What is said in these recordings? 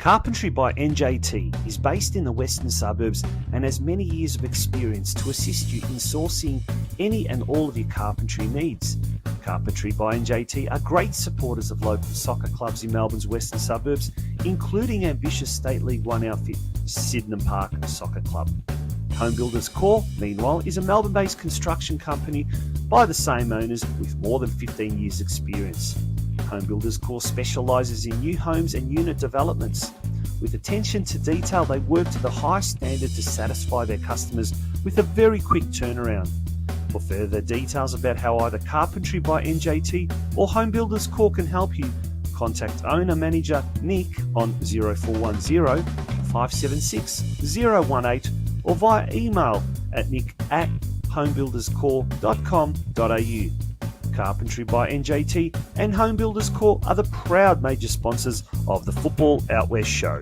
Carpentry by NJT is based in the western suburbs and has many years of experience to assist you in sourcing any and all of your carpentry needs. Carpentry by NJT are great supporters of local soccer clubs in Melbourne's western suburbs, including ambitious State League One outfit Sydenham Park Soccer Club. Home Builders Corp, meanwhile, is a Melbourne-based construction company by the same owners with more than 15 years' experience. Home Builders Corp specialises in new homes and unit developments. With attention to detail, they work to the highest standard to satisfy their customers with a very quick turnaround. For further details about how either Carpentry by NJT or Home Builders Corp can help you, contact owner-manager Nick on 0410 576 018 or via email at nick@homebuilderscorp.com.au. Carpentry by NJT and Home Builders Corp are the proud major sponsors of the Football Out West show.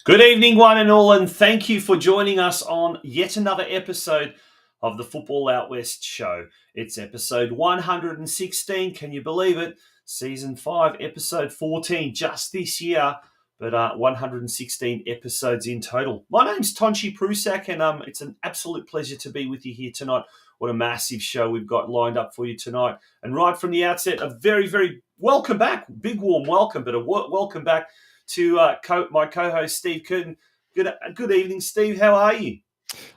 Good evening, one and all, and thank you for joining us on yet another episode of the Football Out West show. It's episode 116, can you believe it? Season 5, episode 14, just this year, but 116 episodes in total. My name's Tonchi Prusak, and it's an absolute pleasure to be with you here tonight. What a massive show we've got lined up for you tonight. And right from the outset, a very, very welcome back, big warm welcome, but a welcome back to my co-host, Steve Curtin. Good evening, Steve. How are you?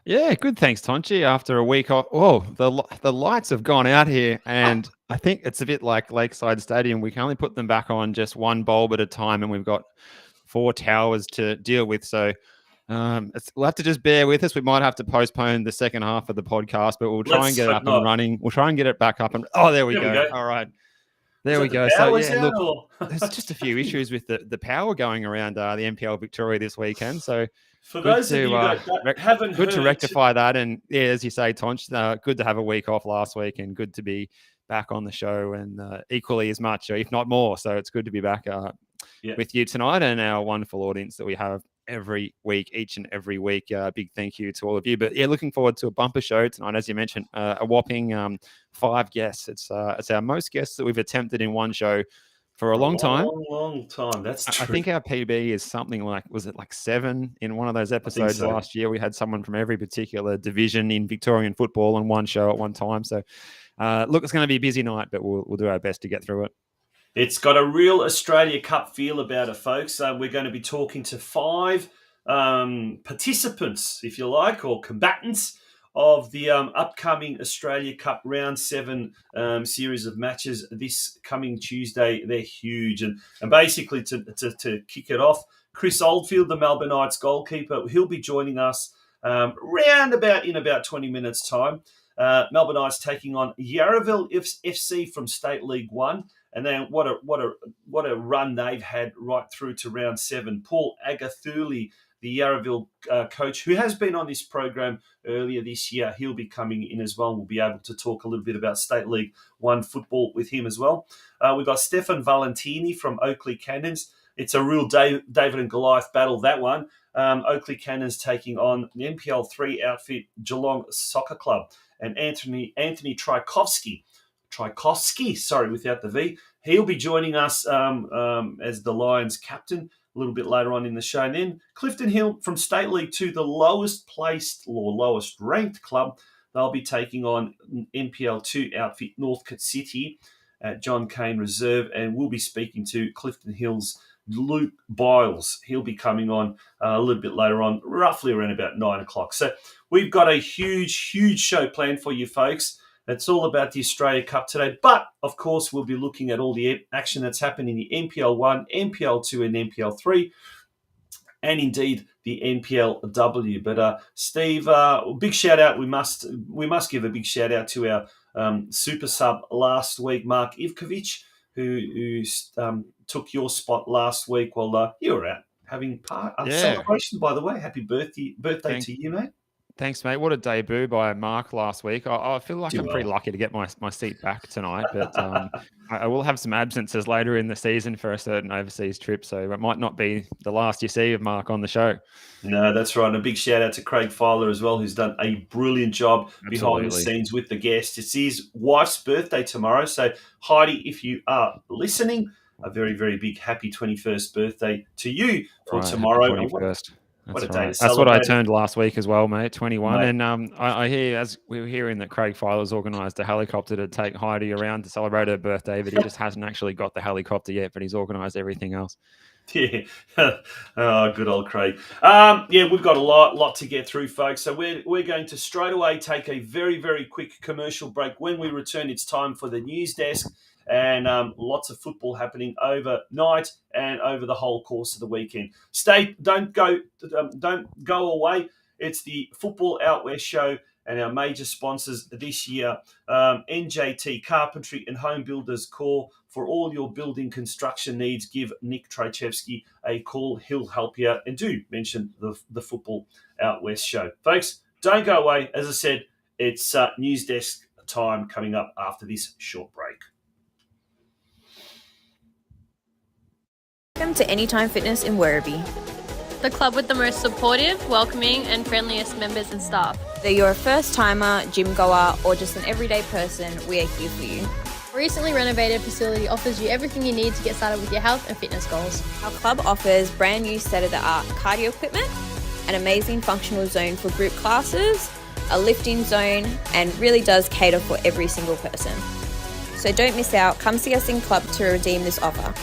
Yeah, good. Thanks, Tonchi. After a week off, the lights have gone out here, and I think it's a bit like Lakeside Stadium. We can only put them back on just one bulb at a time, and we've got 4 towers to deal with. So we'll have to just bear with us. We might have to postpone the second half of the podcast, but we'll try and get it up and running. We'll try and get it back up. And there we go. All right. There we go. So, yeah, look, there's just a few issues with the power going around the NPL Victoria this weekend. So, for those of you that haven't heard, good to rectify that. And, yeah, as you say, Tonch, good to have a week off last week and good to be back on the show and equally as much, if not more. So, it's good to be back with you tonight and our wonderful audience that we have every week, each and every week. Big thank you to all of you. But yeah, looking forward to a bumper show tonight. As you mentioned, a whopping 5 guests. It's our most guests that we've attempted in one show for a long time. Long time. That's true. I think our PB is something like, was it like 7 in one of those episodes last year? We had someone from every particular division in Victorian football on one show at one time. So look, it's going to be a busy night, but we'll do our best to get through it. It's got a real Australia Cup feel about it, folks. We're going to be talking to 5 participants, if you like, or combatants of the upcoming Australia Cup Round 7 series of matches this coming Tuesday. They're huge. And basically, to kick it off, Chris Oldfield, the Melbourne Knights goalkeeper, he'll be joining us in about 20 minutes' time. Melbourne Knights taking on Yarraville FC from State League One. And then what a run they've had right through to round 7. Paul AGATHOULI, the Yarraville coach, who has been on this program earlier this year, he'll be coming in as well. We'll be able to talk a little bit about State League One football with him as well. We've got STEFAN VALENTINI from Oakleigh Cannons. It's a real David and Goliath battle, that one. Oakleigh Cannons taking on the NPL 3 outfit Geelong Soccer Club. And Anthony TRAJKOVSKI, without the V. He'll be joining us as the Lions captain a little bit later on in the show. And then Clifton Hill from State League 2, the lowest placed or lowest ranked club. They'll be taking on NPL 2 outfit Northcote City at John Cain Reserve. And we'll be speaking to Clifton Hill's Luke Byles. He'll be coming on a little bit later on, roughly around about 9 o'clock. So we've got a huge, huge show planned for you folks. It's all about the Australia Cup today. But, of course, we'll be looking at all the action that's happened in the NPL 1, NPL 2 and NPL 3, and indeed the NPLW. But, Steve, big shout-out. We must give a big shout-out to our super sub last week, Mark Ivkovic. who took your spot last week while you were out having a Yeah. celebration, by the way. Happy birthday to you, mate. Thanks, mate. What a debut by Mark last week. I feel like I'm pretty lucky to get my seat back tonight, but I will have some absences later in the season for a certain overseas trip, so it might not be the last you see of Mark on the show. No, that's right. And a big shout out to Craig Filer as well, who's done a brilliant job behind the scenes with the guests. It's his wife's birthday tomorrow, so Heidi, if you are listening, a very, very big happy 21st birthday to you for tomorrow. Happy 21st. What a day to celebrate. That's what I turned last week as well, mate, 21. Mate. And I hear, as we were hearing, that Craig Filer's organised a helicopter to take Heidi around to celebrate her birthday, but he just hasn't actually got the helicopter yet, but he's organised everything else. Yeah. Oh, good old Craig. We've got a lot to get through, folks. So we're going to straight away take a very, very quick commercial break. When we return, it's time for the news desk. And lots of football happening overnight and over the whole course of the weekend. Don't go away. It's the Football Out West show, and our major sponsors this year, NJT Carpentry and Home Builders Core. For all your building construction needs, give Nick TRAJKOVSKI a call. He'll help you out. And do mention the Football Out West show. Folks, don't go away. As I said, it's news desk time coming up after this short break. Welcome to Anytime Fitness in Werribee, the club with the most supportive, welcoming and friendliest members and staff. Whether you're a first-timer, gym goer or just an everyday person, we are here for you. A recently renovated facility offers you everything you need to get started with your health and fitness goals. Our club offers brand new state-of-the-art cardio equipment, an amazing functional zone for group classes, a lifting zone, and really does cater for every single person. So don't miss out. Come see us in club to redeem this offer.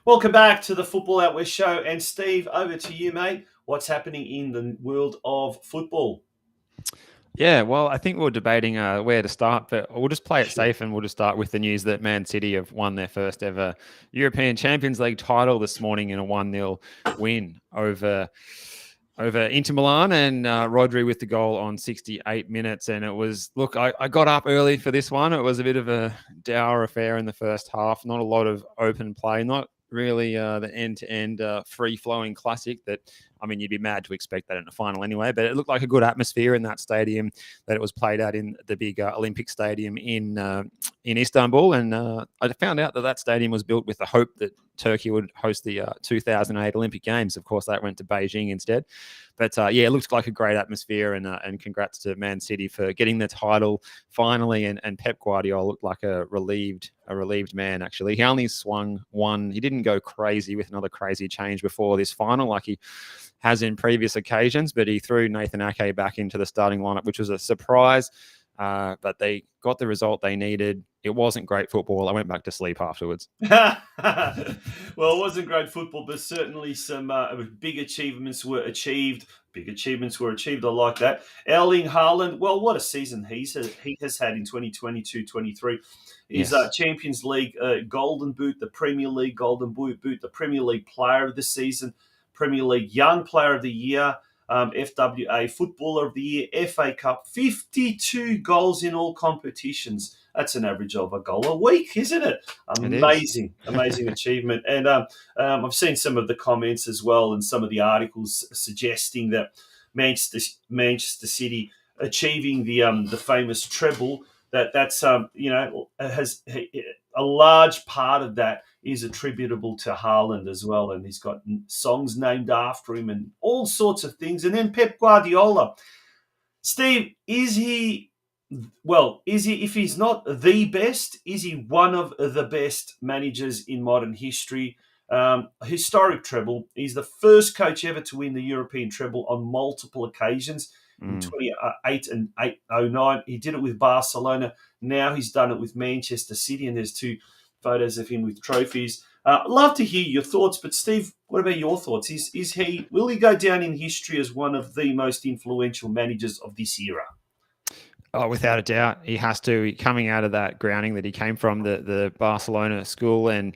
Welcome back to the Football Out West show. And Steve, over to you, mate. What's happening in the world of football? Yeah, well, I think we're debating where to start, but we'll just play it safe and we'll just start with the news that Man City have won their first ever European Champions League title this morning in a 1-0 win over Inter Milan, and Rodri with the goal on 68 minutes. And it was, look, I got up early for this one. It was a bit of a dour affair in the first half. Not a lot of open play, not really the end-to-end free-flowing classic that, I mean, you'd be mad to expect that in the final anyway, but it looked like a good atmosphere in that stadium that it was played at in the big Olympic stadium in Istanbul. And I found out that stadium was built with the hope that Turkey would host the 2008 Olympic Games. Of course, that went to Beijing instead. But it looked like a great atmosphere, and congrats to Man City for getting the title finally. And Pep Guardiola looked like a relieved man, actually. He only swung one. He didn't go crazy with another crazy change before this final like he has in previous occasions, but he threw Nathan Ake back into the starting lineup, which was a surprise. But they got the result they needed. It wasn't great football. I went back to sleep afterwards. Well, it wasn't great football, but certainly some big achievements were achieved. I like that. Erling Haaland, well, what a season he has had in 2022-23. His Champions League Golden Boot, the Premier League Golden Boot, the Premier League Player of the Season, Premier League Young Player of the Year, FWA Footballer of the Year, FA Cup, 52 goals in all competitions. That's an average of a goal a week, isn't it? Amazing achievement. And I've seen some of the comments as well and some of the articles suggesting that Manchester City achieving the famous treble, that's has a large part of that is attributable to Haaland as well, and he's got songs named after him and all sorts of things. And then Pep Guardiola, Steve, if he's not the best, is he one of the best managers in modern history? Historic treble. He's the first coach ever to win the European treble on multiple occasions. In 2008 and 2009. He did it with Barcelona. Now he's done it with Manchester City, and there's two photos of him with trophies. Love to hear your thoughts, but Steve, what about your thoughts? Will he go down in history as one of the most influential managers of this era? Oh, without a doubt, he has to. Coming out of that grounding that he came from, the Barcelona school, and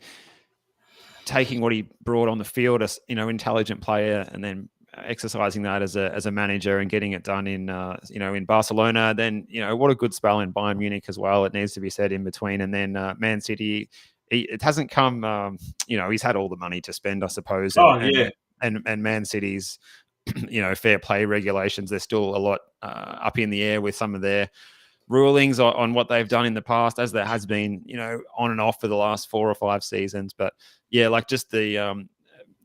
taking what he brought on the field as intelligent player, and then exercising that as a manager and getting it done in in Barcelona. Then what a good spell in Bayern Munich as well. It needs to be said in between, and then Man City. It hasn't come. He's had all the money to spend, I suppose. And Man City's fair play regulations, there's still a lot up in the air with some of their rulings on what they've done in the past, as there has been, on and off for the last 4 or 5 seasons. But yeah, like just the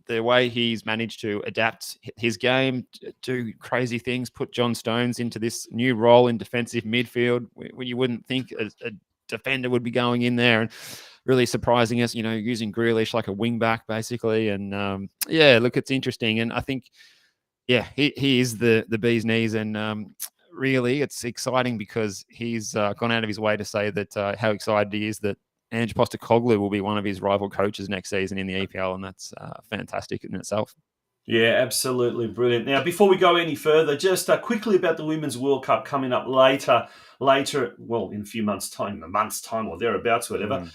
way he's managed to adapt his game, do crazy things, put John Stones into this new role in defensive midfield when you wouldn't think a defender would be going in there, and really surprising us, using Grealish like a wing back basically. And look, it's interesting. And I think, he is the bee's knees, and really it's exciting because he's gone out of his way to say that how excited he is that Ange Postecoglou will be one of his rival coaches next season in the EPL, and that's fantastic in itself. Yeah, absolutely brilliant. Now, before we go any further, just quickly about the Women's World Cup coming up later, well, in a month's time or thereabouts, whatever.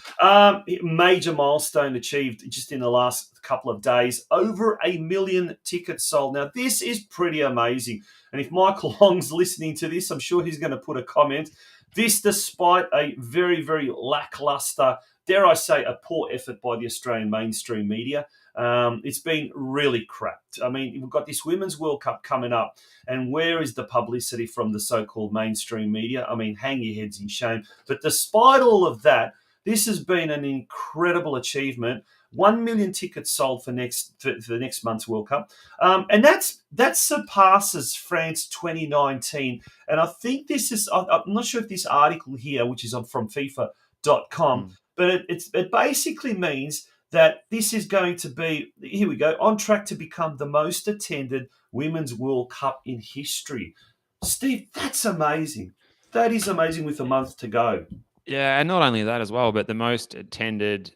Major milestone achieved just in the last couple of days. Over 1 million tickets sold. Now, this is pretty amazing. And if Michael Long's listening to this, I'm sure he's going to put a comment. This despite a very, very lackluster, dare I say, a poor effort by the Australian mainstream media. It's been really crap. I mean, we've got this Women's World Cup coming up, and where is the publicity from the so-called mainstream media? I mean, hang your heads in shame. But despite all of that, this has been an incredible achievement. 1 million tickets sold for the next month's World Cup, and that surpasses France 2019. And I think this is, I'm not sure if this article here, which is from FIFA.com, but it basically means that this is going to be, here we go, on track to become the most attended Women's World Cup in history. Steve, that's amazing. That is amazing with a month to go. Yeah, and not only that as well, but the most attended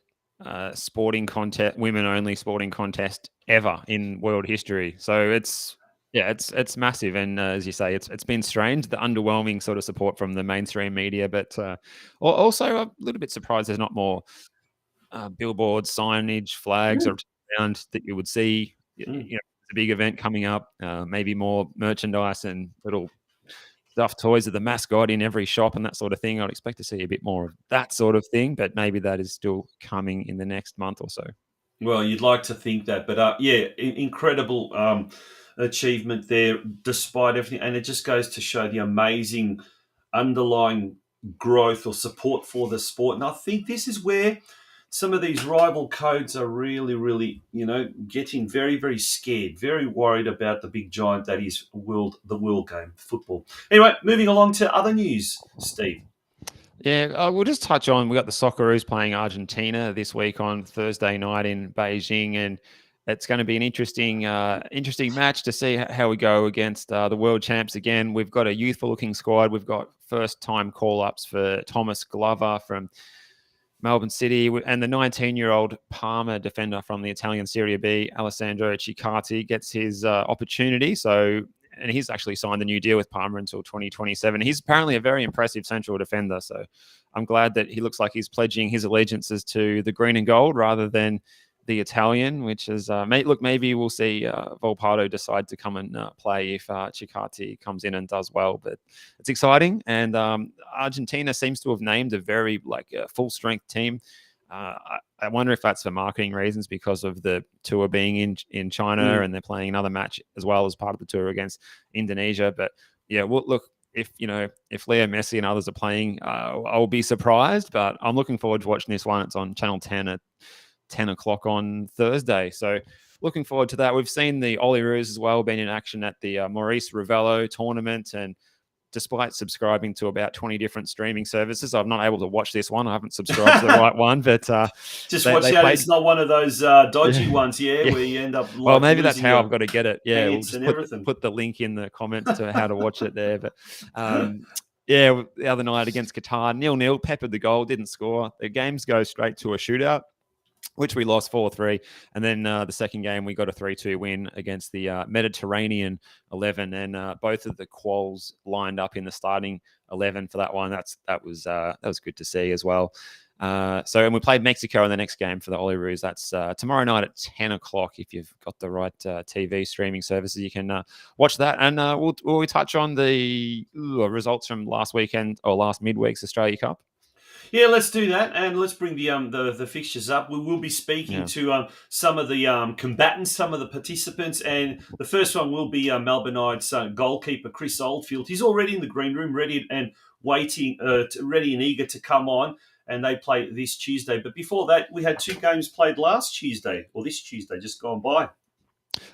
sporting contest, women-only sporting contest ever in world history. So it's massive, and as you say, it's been strange, the underwhelming sort of support from the mainstream media, but also a little bit surprised there's not more billboards, signage, flags around that you would see. It's a big event coming up. Maybe more merchandise and little stuffed toys of the mascot in every shop and that sort of thing. I'd expect to see a bit more of that sort of thing, but maybe that is still coming in the next month or so. Well, you'd like to think that, but incredible achievement there despite everything. And it just goes to show the amazing underlying growth or support for the sport. And I think this is where some of these rival codes are really, really, getting very, very scared, very worried about the big giant that is the world game, football. Anyway, moving along to other news, Steve. Yeah, we'll just touch on, we got the Socceroos playing Argentina this week on Thursday night in Beijing, and it's going to be an interesting match to see how we go against the world champs again. We've got a youthful-looking squad. We've got first-time call-ups for Thomas Glover from Melbourne City, and the 19-year-old Parma defender from the Italian Serie B, Alessandro Ciccati, gets his opportunity. And he's actually signed a new deal with Parma until 2027. He's apparently a very impressive central defender, so I'm glad that he looks like he's pledging his allegiances to the green and gold rather than the Italian, which is, maybe we'll see Volpato decide to come and play if Ciccati comes in and does well. But it's exciting, and Argentina seems to have named a very full-strength team. I wonder if that's for marketing reasons because of the tour being in China, and they're playing another match as well as part of the tour against Indonesia. But yeah, look, if Leo Messi and others are playing, I'll be surprised. But I'm looking forward to watching this one. It's on Channel 10 at 10 o'clock on Thursday. So looking forward to that. We've seen the Oilers as well, been in action at the Maurice Ravello tournament, and despite subscribing to about 20 different streaming services, I'm not able to watch this one. I haven't subscribed to the right one, but just watch out. It's not one of those dodgy ones, where you end up. Well, maybe that's how I've got to get it. Yeah, we'll just put the link in the comments to how to watch it there. But the other night against Qatar, 0-0, peppered the goal, didn't score. The games go straight to a shootout. which we lost 4-3. And then the second game, we got a 3-2 win against the Mediterranean 11. And both of the quals lined up in the starting 11 for that one. That was good to see as well. And we played Mexico in the next game for the Olyroos. That's tomorrow night at 10 o'clock. If you've got the right TV streaming services, you can watch that. And will we touch on the results from last weekend or last midweek's Australia Cup? Yeah, let's do that, and let's bring the fixtures up. We will be speaking to some of the combatants, some of the participants, and the first one will be Melbourne Knights goalkeeper Chris Oldfield. He's already in the green room, ready and waiting, ready and eager to come on, and they play this Tuesday. But before that, we had 2 games played last Tuesday, or this Tuesday, just gone by.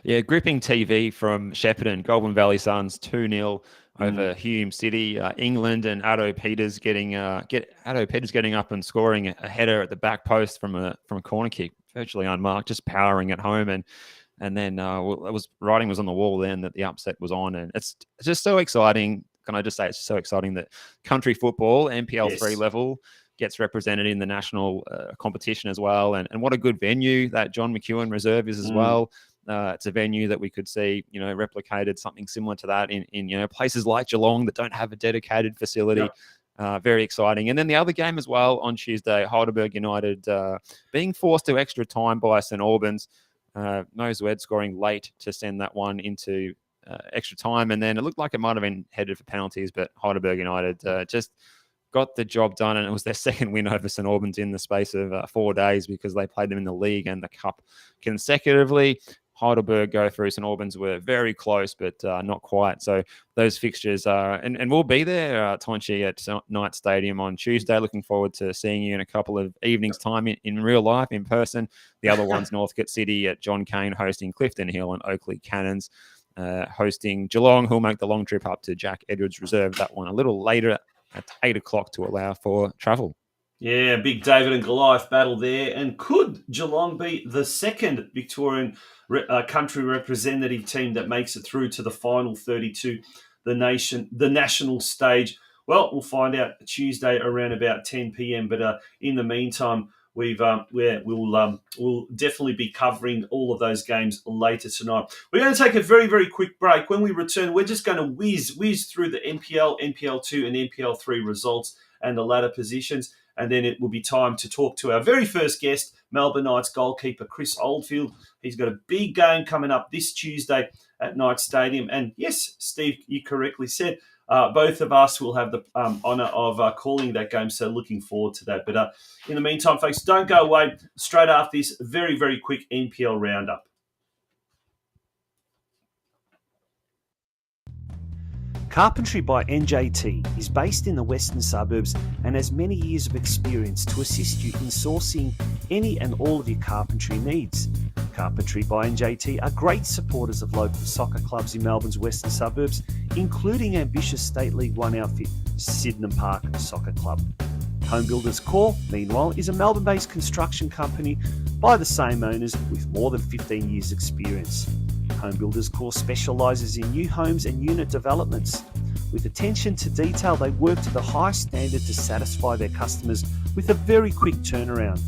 Yeah, gripping TV from Shepparton, Goulburn Valley Suns 2-0 over Hume City, England, and Addo Peters getting up and scoring a header at the back post from a corner kick, virtually unmarked, just powering it home, and then writing was on the wall then that the upset was on, and it's just so exciting. Can I just say it's so exciting that country football, NPL 3 level, gets represented in the national competition as well, and what a good venue that John McEwen Reserve is as well. It's a venue that we could see, replicated something similar to that in places like Geelong that don't have a dedicated facility. Very exciting. And then the other game as well on Tuesday, Heidelberg United being forced to extra time by St Albans. Mo Zwed scoring late to send that one into extra time. And then it looked like it might have been headed for penalties, but Heidelberg United just got the job done, and it was their second win over St Albans in the space of 4 days because they played them in the league and the cup consecutively. Heidelberg go through. St Albans were very close, but not quite. So those fixtures are, and we'll be there, Tonchi, at Knight Stadium on Tuesday. Looking forward to seeing you in a couple of evenings' time in real life, in person. The other one's Northcote City at John Cain hosting Clifton Hill, and Oakleigh Cannons hosting Geelong, who'll make the long trip up to Jack Edwards Reserve. That one a little later at 8 o'clock to allow for travel. Yeah, big David and Goliath battle there. And could Geelong be the second Victorian country representative team that makes it through to the final 32, the national stage? Well, we'll find out Tuesday around about 10 p.m. But in the meantime, we'll definitely be covering all of those games later tonight. We're going to take a very, very quick break. When we return, we're just going to whiz through the NPL, NPL2 and NPL3 results and the ladder positions. And then it will be time to talk to our very first guest, Melbourne Knights goalkeeper Chris Oldfield. He's got a big game coming up this Tuesday at Knight Stadium. And yes, Steve, you correctly said, both of us will have the honour of calling that game, so looking forward to that. But in the meantime, folks, don't go away. Straight after this very, very quick NPL roundup. Carpentry by NJT is based in the western suburbs and has many years of experience to assist you in sourcing any and all of your carpentry needs. Carpentry by NJT are great supporters of local soccer clubs in Melbourne's western suburbs, including ambitious State League 1 outfit Sydenham Park Soccer Club. Home Builders Corp, meanwhile, is a Melbourne-based construction company by the same owners with more than 15 years' experience. Home Builders Corp specialises in new homes and unit developments. With attention to detail, they work to the highest standard to satisfy their customers with a very quick turnaround.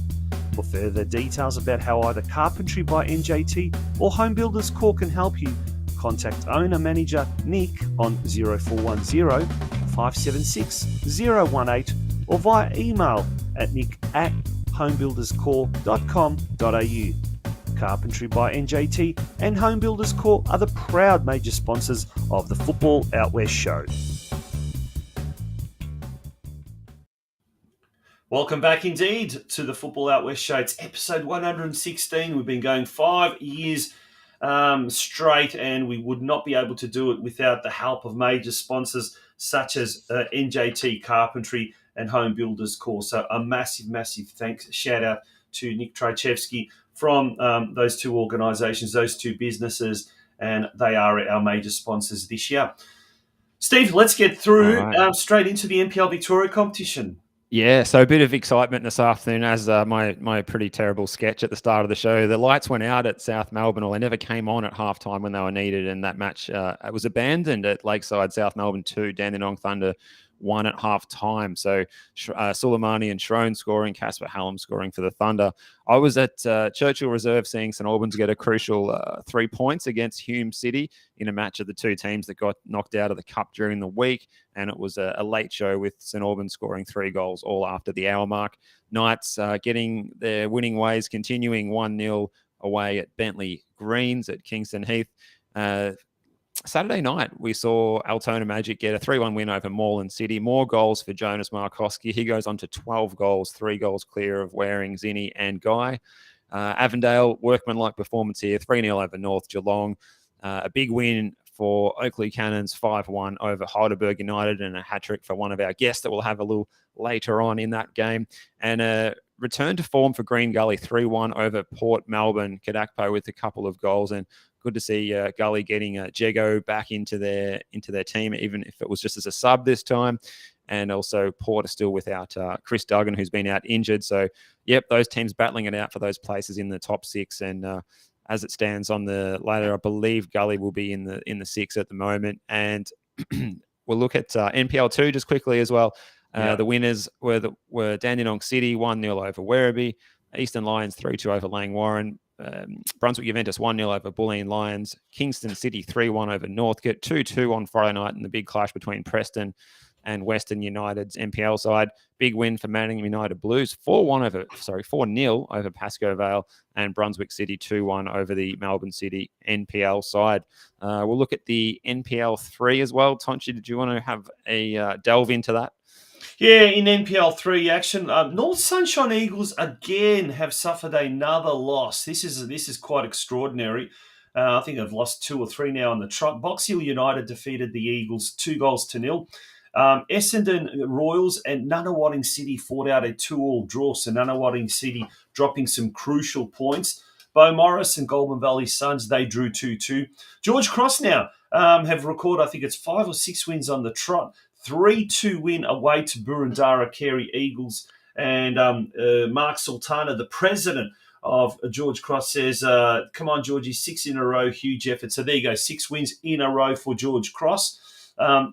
For further details about how either Carpentry by NJT or Home Builders Corp can help you, contact owner-manager Nick on 0410 576 018 or via email at nick@homebuilderscorp.com.au. Carpentry by NJT and Home Builders Corp are the proud major sponsors of the Football Out West show. Welcome back indeed to the Football Out West show. It's episode 116. We've been going 5 years straight, and we would not be able to do it without the help of major sponsors such as NJT Carpentry and Home Builders Corp. So a massive, massive thanks, shout out to Nick TRAJKOVSKI from those two organisations, those two businesses, and they are our major sponsors this year. Steve, let's get through straight into the NPL Victoria competition. Yeah, so a bit of excitement this afternoon as my pretty terrible sketch at the start of the show. The lights went out at South Melbourne, or they never came on at halftime when they were needed, and that match it was abandoned at Lakeside South Melbourne 2, Dandenong Thunder 1 at half time. So Suleimani and Shrone scoring, Casper Hallam scoring for the Thunder. I was at Churchill Reserve seeing St Albans get a crucial 3 points against Hume City in a match of the two teams that got knocked out of the Cup during the week. And it was a late show with St Albans scoring 3 goals all after the hour mark. Knights getting their winning ways, continuing 1-0 away at Bentley Greens at Kingston Heath. Saturday night, we saw Altona Magic get a 3-1 win over Moreland City. More goals for Jonas Markowski. He goes on to 12 goals, 3 goals clear of Waring, Zinni and Guy. Avondale, workmanlike performance here, 3-0 over North Geelong. A big win for Oakleigh Cannons, 5-1 over Heidelberg United, and a hat-trick for one of our guests that we'll have a little later on in that game. And a return to form for Green Gully, 3-1 over Port Melbourne. Kadakpo with a couple of goals, and good to see Gully getting Jego back into their team, even if it was just as a sub this time. And also Port are still without Chris Duggan, who's been out injured. So, yep, those teams battling it out for those places in the top 6. And as it stands on the ladder, I believe Gully will be in the 6 at the moment. And we'll look at NPL 2 just quickly as well. The winners were Dandenong City, 1-0 over Werribee. Eastern Lions, 3-2 over Lang Warren. Brunswick Juventus 1-0 over Bulleen Lions. Kingston City 3-1 over Northcote. 2-2 on Friday night in the big clash between Preston and Western United's NPL side. Big win for Manningham United Blues. 4-0 over Pascoe Vale, and Brunswick City 2-1 over the Melbourne City NPL side. We'll look at the NPL 3 as well. Tonchi, did you want to have a delve into that? Yeah, in NPL 3 action, North Sunshine Eagles again have suffered another loss. This is quite extraordinary. I think they've lost 2 or 3 now on the trot. Box Hill United defeated the Eagles 2-0. Essendon Royals and Nunawading City fought out a 2-2 draw. So Nunawading City dropping some crucial points. Beau Morris and Goulburn Valley Suns, they drew 2-2. George Cross now have recorded, I think it's 5 or 6 wins on the trot. 3-2 win away to Burundara Carey Eagles. And Mark Sultana, the president of George Cross, says, come on, Georgie, 6 in a row, huge effort. So there you go, 6 wins in a row for George Cross.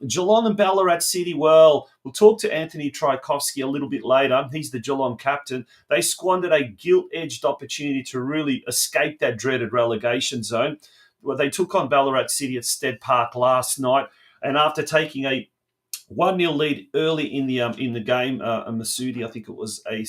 Geelong and Ballarat City, well, we'll talk to Anthony TRAJKOVSKI a little bit later. He's the Geelong captain. They squandered a gilt-edged opportunity to really escape that dreaded relegation zone. Well, they took on Ballarat City at Stead Park last night, and after taking a 1-0 lead early in the game, Masoodi, I think it was a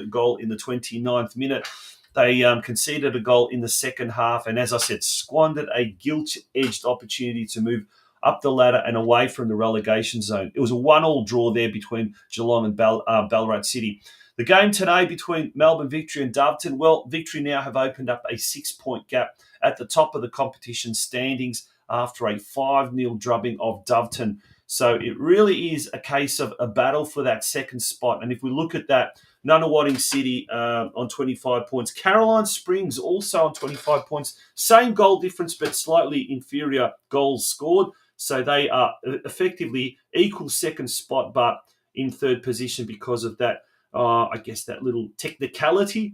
goal in the 29th minute. They conceded a goal in the second half, and as I said, squandered a gilt-edged opportunity to move up the ladder and away from the relegation zone. It was a 1-1 draw there between Geelong and Ballarat City. The game today between Melbourne Victory and Doveton, well, Victory now have opened up a 6-point gap at the top of the competition standings after a 5-0 drubbing of Doveton. So it really is a case of a battle for that second spot. And if we look at that, Nunawading City on 25 points. Caroline Springs also on 25 points. Same goal difference, but slightly inferior goals scored. So they are effectively equal second spot, but in third position because of that, I guess, that little technicality.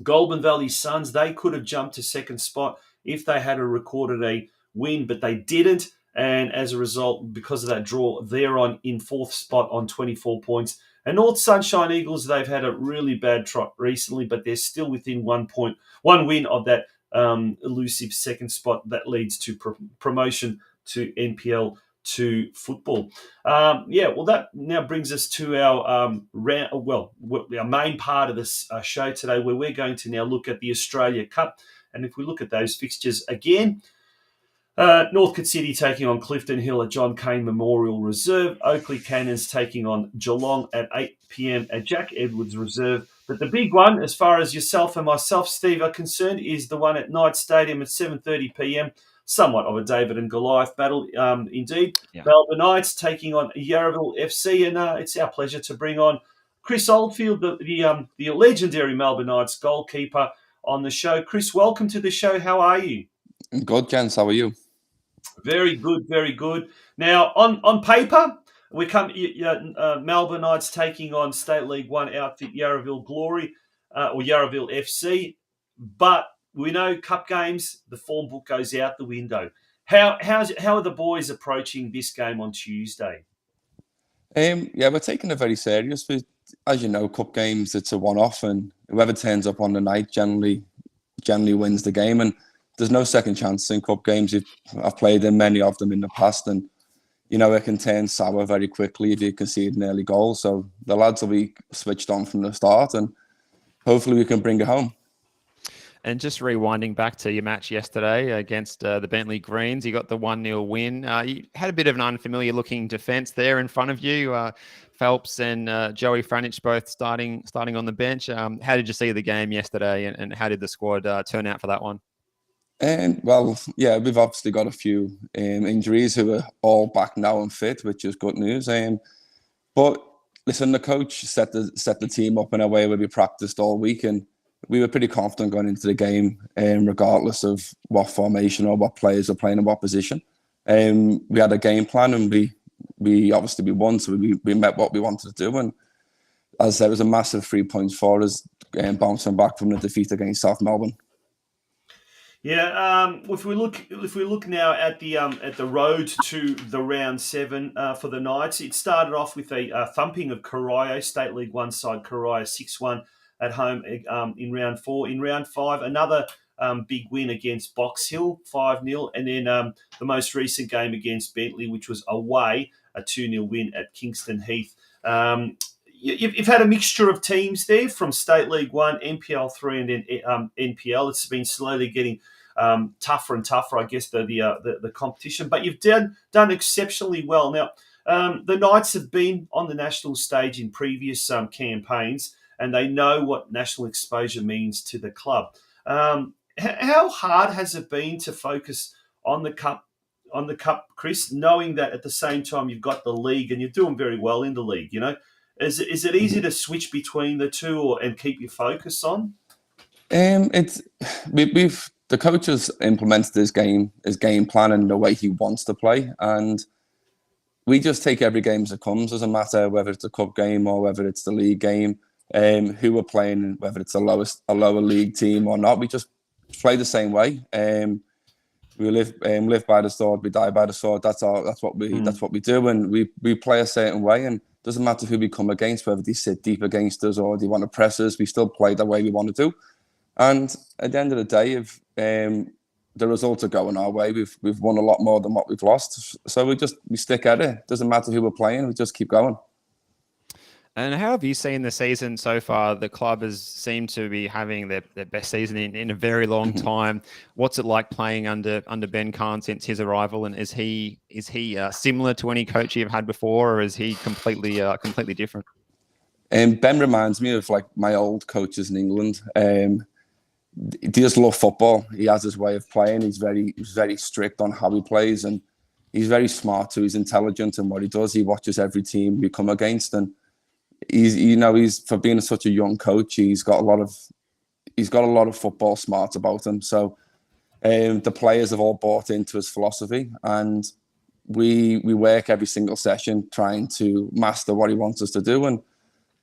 Goulburn Valley Suns, they could have jumped to second spot if they had recorded a win, but they didn't. And as a result, because of that draw, they're in fourth spot on 24 points. And North Sunshine Eagles, they've had a really bad trot recently, but they're still within 1 win of that elusive second spot that leads to promotion to NPL 2 football. Well, that now brings us to our our main part of this show today, where we're going to now look at the Australia Cup. And if we look at those fixtures again, Northcote City taking on Clifton Hill at John Cain Memorial Reserve. Oakleigh Cannons taking on Geelong at 8 p.m. at Jack Edwards Reserve. But the big one, as far as yourself and myself, Steve, are concerned, is the one at Knight Stadium at 7:30 p.m. Somewhat of a David and Goliath battle, indeed. Yeah. Melbourne Knights taking on Yarraville FC, and it's our pleasure to bring on Chris Oldfield, the legendary Melbourne Knights goalkeeper, on the show. Chris, welcome to the show. How are you? Good, Jens. How are you? Very good, very good. Now, on paper, we come Melbourne Knights taking on State League One outfit Yarraville Glory or Yarraville FC, but we know cup games, the form book goes out the window. How are the boys approaching this game on Tuesday? Yeah, we're taking it very serious. As you know, cup games, it's a one-off, and whoever turns up on the night generally wins the game. And there's no second chance in cup games. I've played in many of them in the past, and it can turn sour very quickly if you concede an early goal. So the lads will be switched on from the start, and hopefully we can bring it home. And just rewinding back to your match yesterday against the Bentley Greens, you got the 1-0 win. You had a bit of an unfamiliar-looking defence there in front of you. Phelps and Joey Franich both starting on the bench. How did you see the game yesterday, and how did the squad turn out for that one? Well, yeah, we've obviously got a few injuries who are all back now and fit, which is good news. But listen, the coach set the team up in a way where we practiced all week, and we were pretty confident going into the game, regardless of what formation or what players are playing in what position. We had a game plan, and we obviously won, so we met what we wanted to do. And as I said, it was a massive 3 points for us, bouncing back from the defeat against South Melbourne. Yeah, if we look now at the road to the round 7 for the Knights, it started off with a thumping of Corio, State League 1 side Corio 6-1 at home in round 4. In round 5, another big win against Box Hill, 5-0, and then the most recent game against Bentley, which was away, a 2-0 win at Kingston Heath. You've had a mixture of teams there from State League 1, NPL 3, and then NPL. It's been slowly getting tougher and tougher, I guess, the competition. But you've done exceptionally well. Now, the Knights have been on the national stage in previous campaigns, and they know what national exposure means to the club. How hard has it been to focus on the cup, Chris, knowing that at the same time you've got the league and you're doing very well in the league? Is it easy to switch between the two and keep your focus on? The coach has implemented his game plan and the way he wants to play, and we just take every game as it comes. Doesn't matter whether it's a cup game or whether it's the league game. Who we're playing, whether it's a lower league team or not, we just play the same way. We live by the sword, we die by the sword. That's what we do, and we play a certain way. And it doesn't matter who we come against, whether they sit deep against us or they want to press us. We still play the way we want to do. And at the end of the day, if the results are going our way, we've won a lot more than what we've lost. So we stick at it. Doesn't matter who we're playing, we just keep going. And how have you seen the season so far? The club has seemed to be having their best season in a very long time. What's it like playing under Ben Kahn since his arrival? And is he similar to any coach you've had before, or is he completely different? Ben reminds me of like my old coaches in England. He just loves football. He has his way of playing. He's very strict on how he plays, and he's very smart too. He's intelligent in what he does. He watches every team we come against, and he's for being such a young coach, he's got a lot of football smarts about him. So the players have all bought into his philosophy, and we work every single session trying to master what he wants us to do, and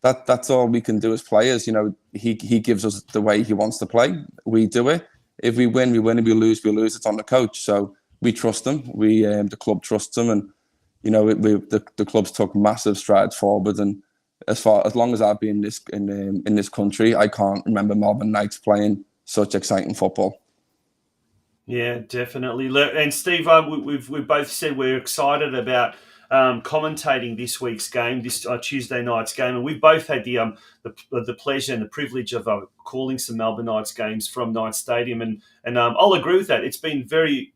that's all we can do as players. He gives us the way he wants to play. We do it. If we win, we win. If we lose, we lose. It's on the coach. So we trust him. The club trusts him, and the club's took massive strides forward. And as long as I've been in this country, I can't remember Melbourne Knights playing such exciting football. Yeah, definitely. And Steve, we've both said we're excited about commentating this week's game, this Tuesday night's game, and we've both had the pleasure and the privilege of calling some Melbourne Knights games from Knights Stadium, and I'll agree with that. It's been very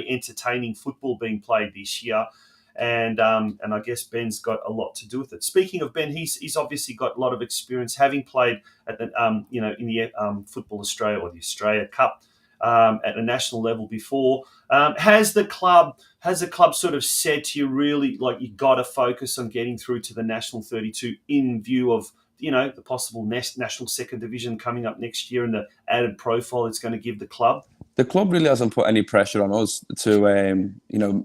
entertaining football being played this year. And I guess Ben's got a lot to do with it. Speaking of Ben, he's obviously got a lot of experience, having played at the in the Football Australia or the Australia Cup at a national level before. Has the club sort of said to you, really, like, you got to focus on getting through to the National 32 in view of the possible national second division coming up next year and the added profile it's going to give the club? The club really hasn't put any pressure on us to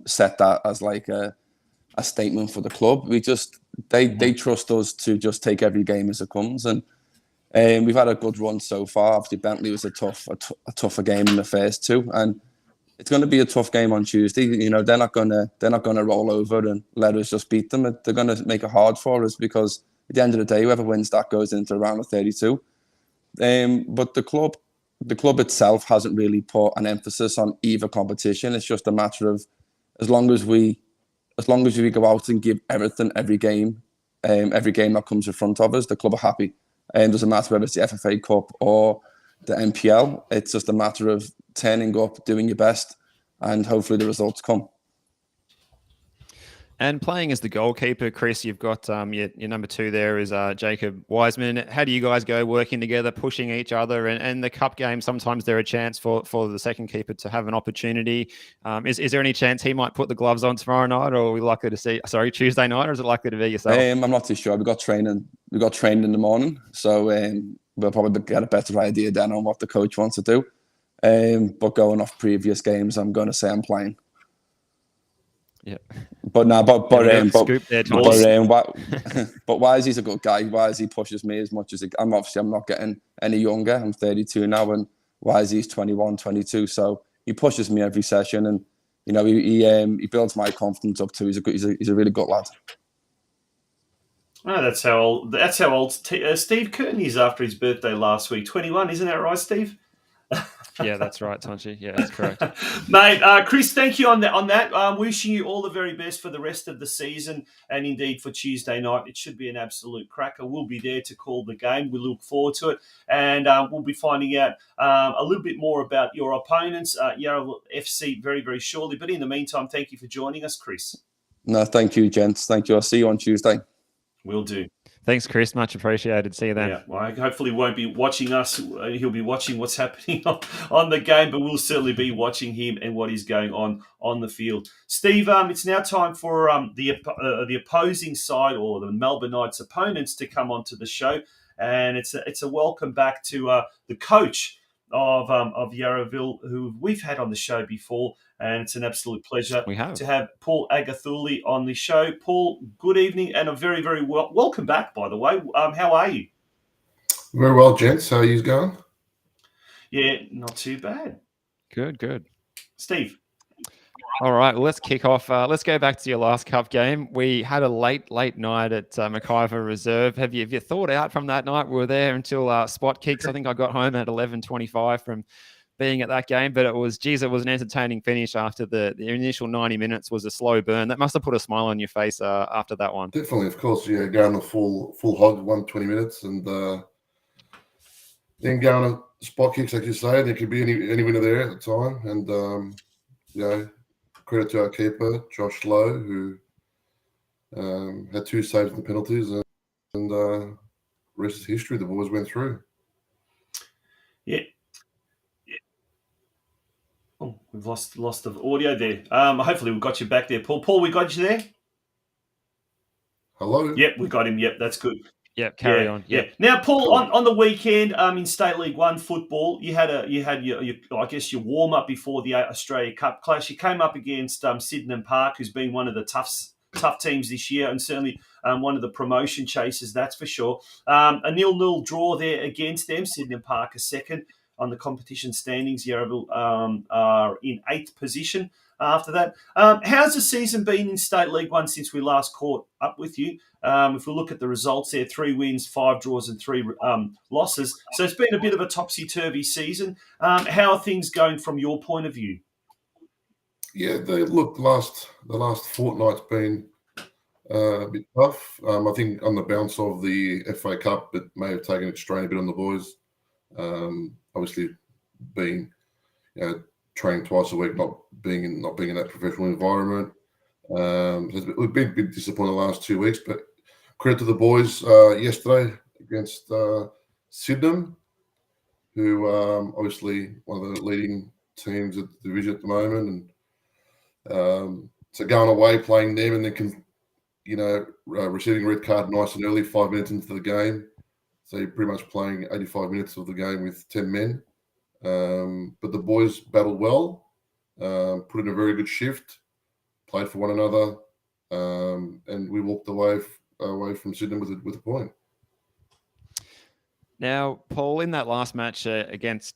set that as like a statement for the club. They trust us to just take every game as it comes, and we've had a good run so far. Obviously, Bentley was a tougher game in the first two, and it's going to be a tough game on Tuesday. You know, they're not going to roll over and let us just beat them. They're going to make it hard for us, because at the end of the day, whoever wins that goes into a round of 32. But the club itself hasn't really put an emphasis on either competition. It's just a matter of as long as we go out and give everything every game that comes in front of us, the club are happy. And it doesn't matter whether it's the FFA Cup or the NPL. It's just a matter of turning up, doing your best, and hopefully the results come. And playing as the goalkeeper, Chris, you've got your number 2 there is Jacob Wiseman. How do you guys go working together, pushing each other? And the cup game, sometimes there a chance for the second keeper to have an opportunity. Is there any chance he might put the gloves on tomorrow night, or are we likely to see, Tuesday night, or is it likely to be yourself? I'm not too sure. We got training in the morning, so we'll probably get a better idea then on what the coach wants to do. But going off previous games, I'm going to say I'm playing. Yeah, but Wisey's a good guy. Wisey pushes me as much as I'm not getting any younger. I'm 32 now, and Wisey's 21, 22. So he pushes me every session, and you know he builds my confidence up too. He's a really good lad. Oh, that's how old Steve Curtin is after his birthday last week. 21, isn't that right, Steve? Yeah, that's right, Tonchi. Yeah, that's correct. Mate, Chris, thank you on that. Wishing you all the very best for the rest of the season, and indeed for Tuesday night. It should be an absolute cracker. We'll be there to call the game. We look forward to it, and we'll be finding out a little bit more about your opponents, Yarraville FC, very, very shortly. But in the meantime, thank you for joining us, Chris. No, thank you, gents. Thank you. I'll see you on Tuesday. Will do. Thanks, Chris. Much appreciated. See you then. Yeah, well, hopefully he won't be watching us. He'll be watching what's happening on the game, but we'll certainly be watching him and what is going on the field. Steve, it's now time for the opposing side, or the Melbourne Knights opponents, to come onto the show, and it's a welcome back to the coach of Yarraville, who we've had on the show before, and it's an absolute pleasure to have Paul AGATHOULI on the show. Paul, good evening, and a very, very welcome back, by the way. How are you? Very well, gents. How are you going? Yeah, not too bad. Good. Steve. All right, well, let's kick off. Let's go back to your last cup game. We had a late night at Mackay Reserve. Have you thought out from that night? We were there until spot kicks. I think I got home at 11:25 from being at that game, but it was an entertaining finish after the initial 90 minutes was a slow burn. That must have put a smile on your face after that one. Definitely, of course. Yeah, going a full hog, 120 minutes, and then going to spot kicks, like you say. There could be any winner there at the time, and credit to our keeper, Josh Lowe, who had 2 saves in the penalties, and rest is history. The boys went through. Yeah. Oh, we've lost the audio there. Hopefully we've got you back there, Paul. Paul, we got you there? Hello? Yep, we got him. Yep, that's good. Yeah, carry on. Yeah. Now, Paul, on the weekend, in State League 1 football, you had your I guess your warm up before the Australia Cup clash. You came up against Sydenham Park, who's been one of the tough teams this year, and certainly one of the promotion chasers, that's for sure. A 0-0 draw there against them. Sydenham Park are second on the competition standings. Yarraville are in 8th position after that. How's the season been in State League 1 since we last caught up with you? If we look at the results there, 3 wins, 5 draws and 3 losses. So it's been a bit of a topsy-turvy season. How are things going from your point of view? Yeah, the last fortnight's been a bit tough. I think on the bounce of the FA Cup, it may have taken its strain a bit on the boys. Obviously, being training twice a week, not being in that professional environment. We've been a bit disappointed the last 2 weeks, but credit to the boys yesterday against Sydenham, who obviously one of the leading teams at the division at the moment, and so going away playing them, and then receiving a red card nice and early, 5 minutes into the game. So you're pretty much playing 85 minutes of the game with 10 men. But the boys battled well, put in a very good shift, played for one another, and we walked away from Sydenham with a point. Now, Paul, in that last match against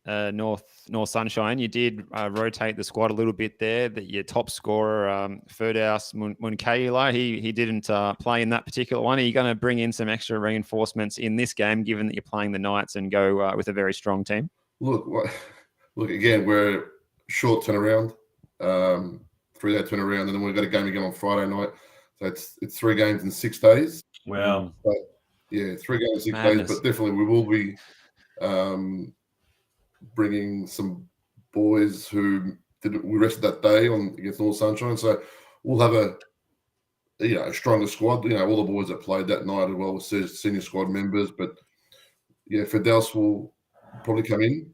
North Sunshine, you did rotate the squad a little bit there. That your top scorer, Firdaus Munkaila, he didn't play in that particular one. Are you going to bring in some extra reinforcements in this game, given that you're playing the Knights and go with a very strong team? Look again, we're short turnaround, 3-day turnaround, and then we've got a game again on Friday night. So it's 3 games in 6 days. Wow. But, 3 games in 6 days, but definitely we will be bringing some boys who we rested that day against North Sunshine. So we'll have a stronger squad. All the boys that played that night as well with senior squad members. But Firdaus will probably come in.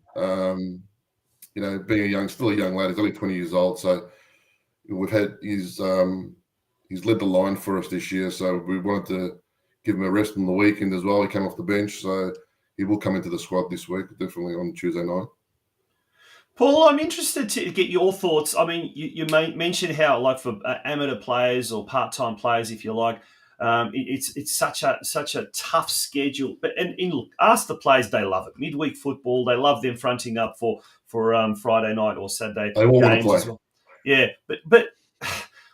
Being still a young lad, he's only 20 years old. So he's led the line for us this year. So we wanted to give him a rest on the weekend as well. He came off the bench, so he will come into the squad this week, definitely on Tuesday night. Paul, I'm interested to get your thoughts. I mean, you mentioned how, like, for amateur players or part-time players, if you like, it's such a tough schedule. But and look, ask the players, they love it. Midweek football, they love them fronting up for Friday night or Saturday they all games want to play. as well. Yeah, but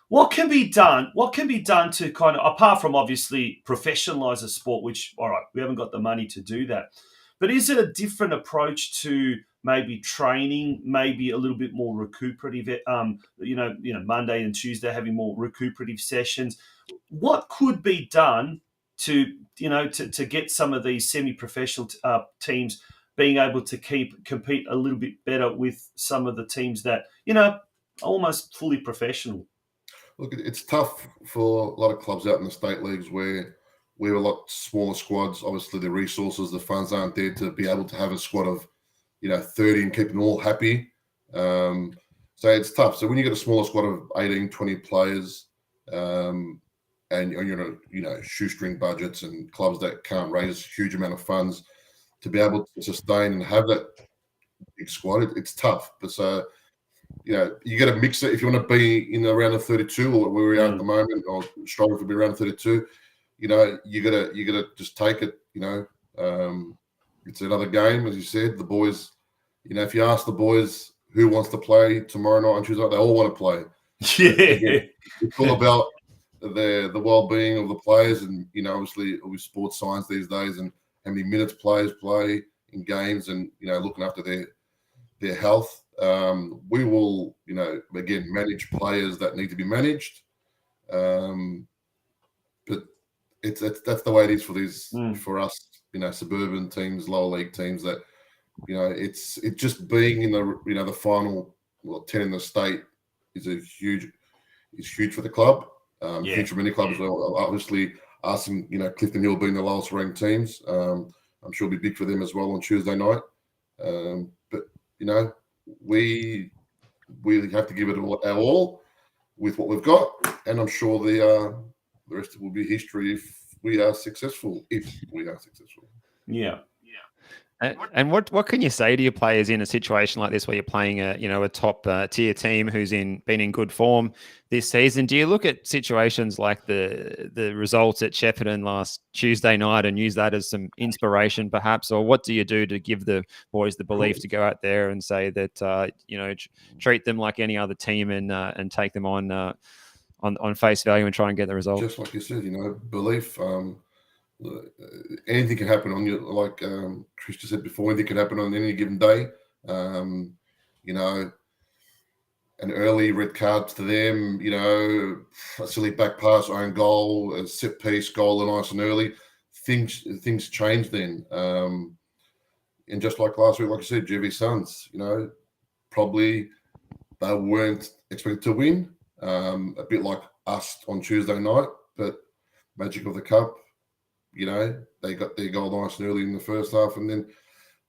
what can be done? What can be done to kind of, apart from obviously professionalise the sport, which, all right, we haven't got the money to do that. But is it a different approach to maybe training, maybe a little bit more recuperative? Monday and Tuesday having more recuperative sessions. What could be done to get some of these semi-professional teams being able to compete a little bit better with some of the teams that almost fully professional? Look, it's tough for a lot of clubs out in the state leagues where we're a lot smaller squads. Obviously, the resources, the funds aren't there to be able to have a squad of 30 and keep them all happy. So it's tough. So when you get a smaller squad of 18, 20 players, and shoestring budgets and clubs that can't raise a huge amount of funds to be able to sustain and have that big squad, it's tough. But so you got to mix it if you want to be in around the 32 or where we are at the moment, or struggle to be around 32. You gotta just take it. It's another game, as you said. The boys, if you ask the boys who wants to play tomorrow night on Tuesday night, they all want to play. Yeah, it's all about the well-being of the players, and obviously with sports science these days, and how many minutes players play in games, and looking after their health. We will, again, manage players that need to be managed. But that's the way it is for these for us, suburban teams, lower league teams. That it's just being in the final 10 in the state is huge for the club. Huge for many clubs as well. Obviously, us and Clifton Hill being the lowest ranked teams, I'm sure it'll be big for them as well on Tuesday night. But we have to give it our all with what we've got, and I'm sure the rest will be history if we are successful. Yeah. And what can you say to your players in a situation like this where you're playing a top tier team who's been in good form this season? Do you look at situations like the results at Shepparton last Tuesday night and use that as some inspiration, perhaps, or what do you do to give the boys the belief to go out there and say that treat them like any other team and take them on face value and try and get the result? Just like you said, belief. Anything can happen on you, like Chris just said before. Anything can happen on any given day. An early red card to them, a silly back pass, own goal, a set piece, goal, and nice and early. Things change then. And just like last week, like I said, GV Suns, probably they weren't expected to win. A bit like us on Tuesday night, but magic of the cup. They got their goal nice and early in the first half, and then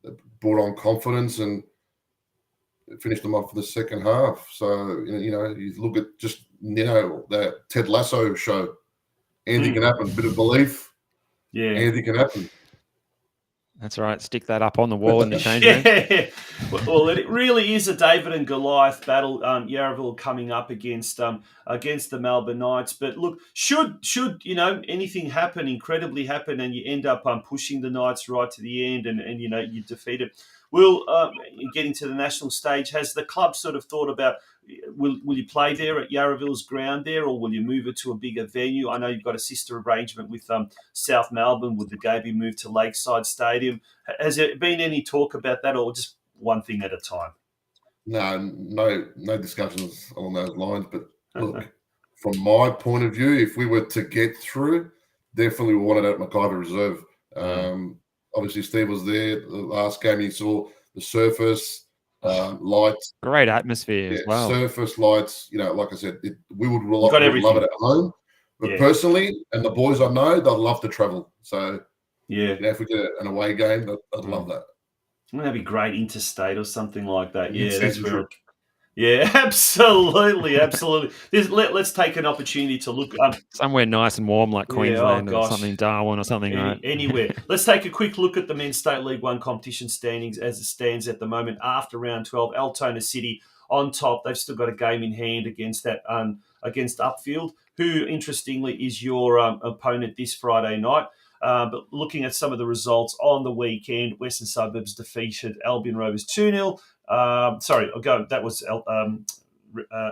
they brought on confidence and finished them off for the second half. So, you look at just, that Ted Lasso show. Anything can happen. A bit of belief. Yeah. Anything can happen. That's right. Stick that up on the wall in the change room. Yeah. Well, it really is a David and Goliath battle. Yarraville coming up against the Melbourne Knights. But look, should anything incredibly happen, and you end up pushing the Knights right to the end, and you defeat it, Will, getting to the national stage, has the club sort of thought about, will you play there at Yarraville's ground there, or will you move it to a bigger venue? I know you've got a sister arrangement with South Melbourne. Would the game be moved to Lakeside Stadium? Has there been any talk about that, or just one thing at a time? No discussions along those lines. But look, from my point of view, if we were to get through, definitely we want it at McIver Reserve. Obviously, Steve was there. The last game he saw the surface, lights. Great atmosphere as well. Surface, lights, like I said, we would love it at home. But personally, and the boys I know, they'd love to travel. So, if we get an away game, I'd love that. Wouldn't that be great, interstate or something like that? Yeah, that's where. Yeah, absolutely. Let's take an opportunity to look somewhere nice and warm like Queensland or something, Darwin or something. Anywhere. Let's take a quick look at the Men's State League 1 competition standings as it stands at the moment after round 12. Altona City on top. They've still got a game in hand against Upfield, who interestingly is your opponent this Friday night. But looking at some of the results on the weekend, Western Suburbs defeated Albion Rovers 2-0. That was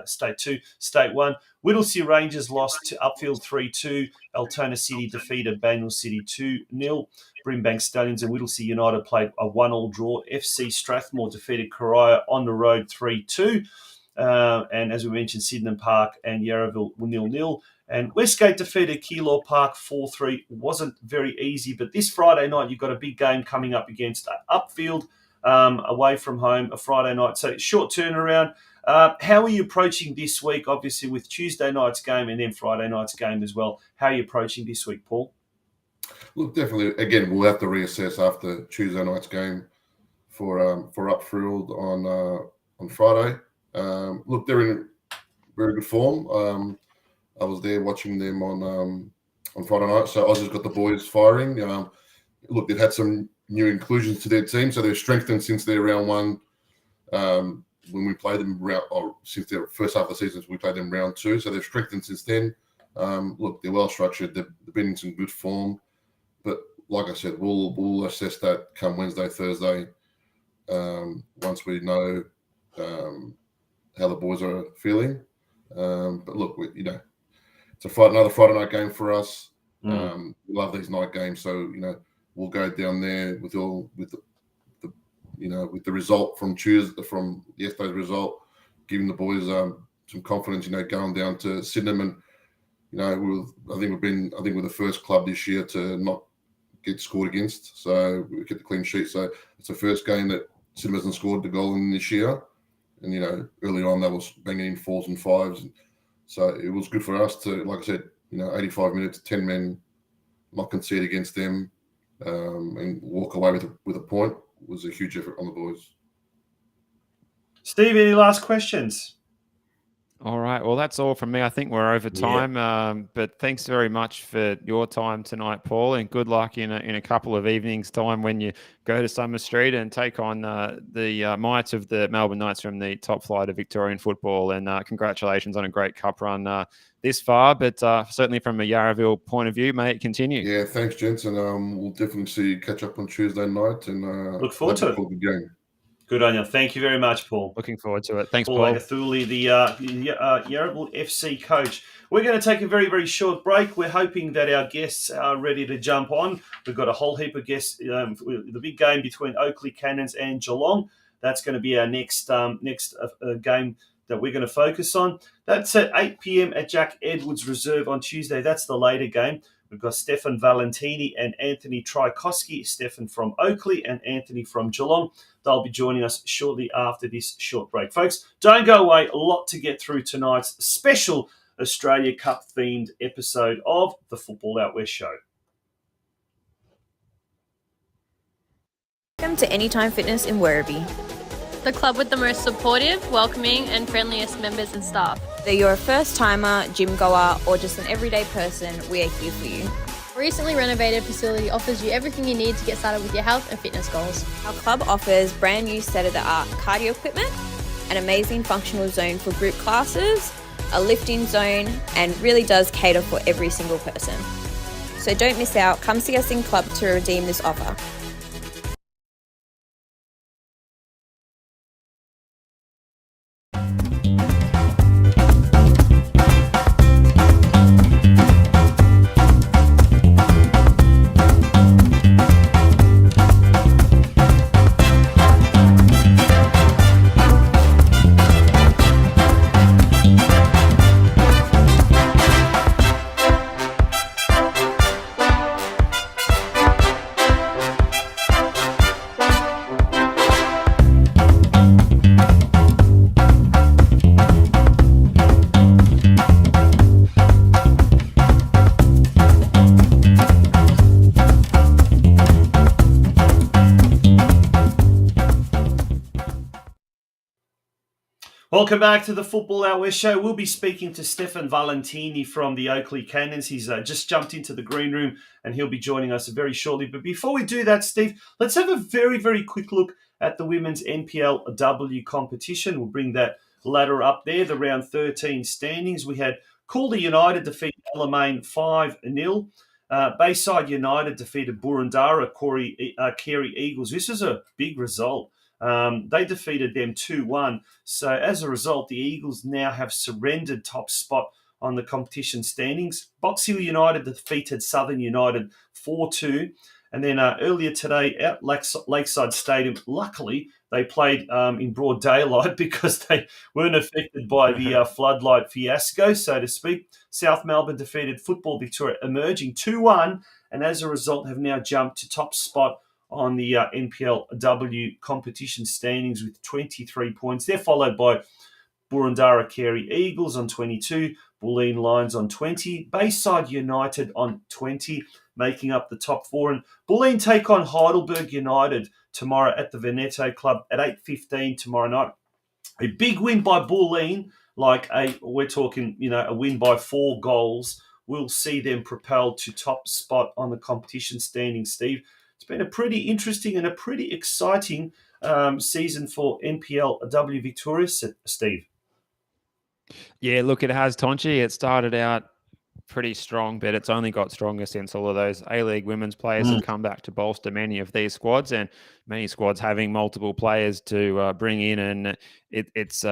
State 2. State 1. Whittlesea Rangers lost to Upfield 3-2. Altona City defeated Banyule City 2-0. Brimbank Stallions and Whittlesea United played a 1-1 draw. FC Strathmore defeated Corio on the road 3-2. And as we mentioned, Sydenham Park and Yarraville 0-0. And Westgate defeated Keilor Park 4-3. Wasn't very easy, but this Friday night you've got a big game coming up against Upfield away from home, a Friday night. So short turnaround. How are you approaching this week, obviously with Tuesday night's game and then Friday night's game as well? How are you approaching this week, Paul? Look, definitely, again, we'll have to reassess after Tuesday night's game for Upfield on Friday. Look, they're in very good form. I was there watching them on Friday night, so I just got the boys firing. Look, they've had some new inclusions to their team, so they've strengthened since their round one. When we played them since their first half of the season, we played them round 2, so they've strengthened since then. Look, they're well structured. They've been in some good form, but like I said, we'll assess that come Wednesday, Thursday, once we know how the boys are feeling. But look, it's another Friday night game for us. We love these night games, so we'll go down there with the result from yesterday's result, giving the boys some confidence. Going down to Sydenham, and I think we're the first club this year to not get scored against, so we get the clean sheet. So it's the first game that Sydenham hasn't scored the goal in this year, and early on they was banging in 4s and 5s. So it was good for us to, like I said, 85 minutes, 10 men, not concede against them, and walk away with a point was a huge effort on the boys. Steve, any last questions? All right. Well, that's all from me. I think we're over time, but thanks very much for your time tonight, Paul, and good luck in a couple of evenings' time when you go to Summer Street and take on the mites of the Melbourne Knights from the top flight of Victorian football. And congratulations on a great cup run this far, but certainly from a Yarraville point of view, may it continue. Yeah, thanks, gents, and we'll definitely catch up on Tuesday night and look forward to it. Good game. Good on you. Thank you very much, Paul. Looking forward to it. Thanks, Paul. Paul AGATHOULI, the Yarraville FC coach. We're going to take a very, very short break. We're hoping that our guests are ready to jump on. We've got a whole heap of guests. The big game between Oakleigh Cannons and Geelong. That's going to be our next game that we're going to focus on. That's at 8 p.m. at Jack Edwards Reserve on Tuesday. That's the later game. We've got STEFAN Valentini and Anthony TRAJKOVSKI, Stefan from Oakleigh and Anthony from Geelong. They'll be joining us shortly after this short break. Folks, don't go away. A lot to get through tonight's special Australia Cup-themed episode of the Football Out West Show. Welcome to Anytime Fitness in Werribee. The club with the most supportive, welcoming and friendliest members and staff. Whether you're a first-timer, gym goer or just an everyday person, we are here for you. A recently renovated facility offers you everything you need to get started with your health and fitness goals. Our club offers brand new state-of-the-art cardio equipment, an amazing functional zone for group classes, a lifting zone, and really does cater for every single person. So don't miss out. Come see us in club to redeem this offer. Welcome back to the Football Out West show. We'll be speaking to STEFAN VALENTINI from the Oakleigh Cannons. He's just jumped into the green room and he'll be joining us very shortly. But before we do that, Steve, let's have a very, very quick look at the women's NPLW competition. We'll bring that ladder up there, the round 13 standings. We had Calder United defeat Alamein 5-0. Bayside United defeated Boroondara Carey Eagles. This is a big result. They defeated them 2-1. So as a result, the Eagles now have surrendered top spot on the competition standings. Box Hill United defeated Southern United 4-2. And then earlier today at Lakeside Stadium, luckily they played in broad daylight because they weren't affected by the floodlight fiasco, so to speak. South Melbourne defeated Football Victoria Emerging 2-1, and as a result have now jumped to top spot on the NPLW competition standings with 23 points. They're followed by Boroondara Carey Eagles on 22, Bulleen Lions on 20, Bayside United on 20, making up the top four. And Bulleen take on Heidelberg United tomorrow at the Veneto Club at 8:15 tomorrow night. A big win by Bulleen, we're talking, a win by 4 goals, will see them propelled to top spot on the competition standing, Steve. It's been a pretty interesting and a pretty exciting season for NPLW Victoria, Steve. Yeah, look, it has, Tonchi. It started out pretty strong, but it's only got stronger since all of those A-League women's players have come back to bolster many of these squads, and many squads having multiple players to bring in. And it's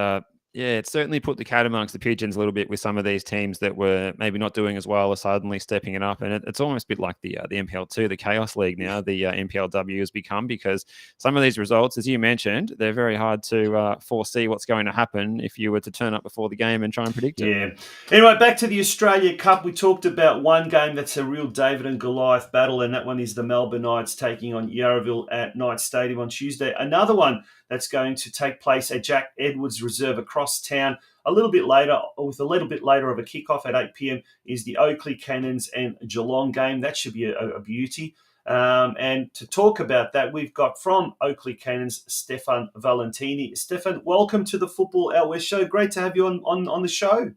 certainly put the cat amongst the pigeons a little bit with some of these teams that were maybe not doing as well, or suddenly stepping it up. And it's almost a bit like the NPL2, the Chaos League now, the NPLW has become, because some of these results, as you mentioned, they're very hard to foresee what's going to happen if you were to turn up before the game and try and predict it. Yeah. Anyway, back to the Australia Cup. We talked about one game that's a real David and Goliath battle, and that one is the Melbourne Knights taking on Yarraville at Knights Stadium on Tuesday. Another one that's going to take place at Jack Edwards Reserve across town a little bit later of a kickoff at 8 p.m. is the Oakleigh Cannons and Geelong game. That should be a beauty. And to talk about that, we've got from Oakleigh Cannons, STEFAN VALENTINI. STEFAN, welcome to the Football Out West show. Great to have you on the show.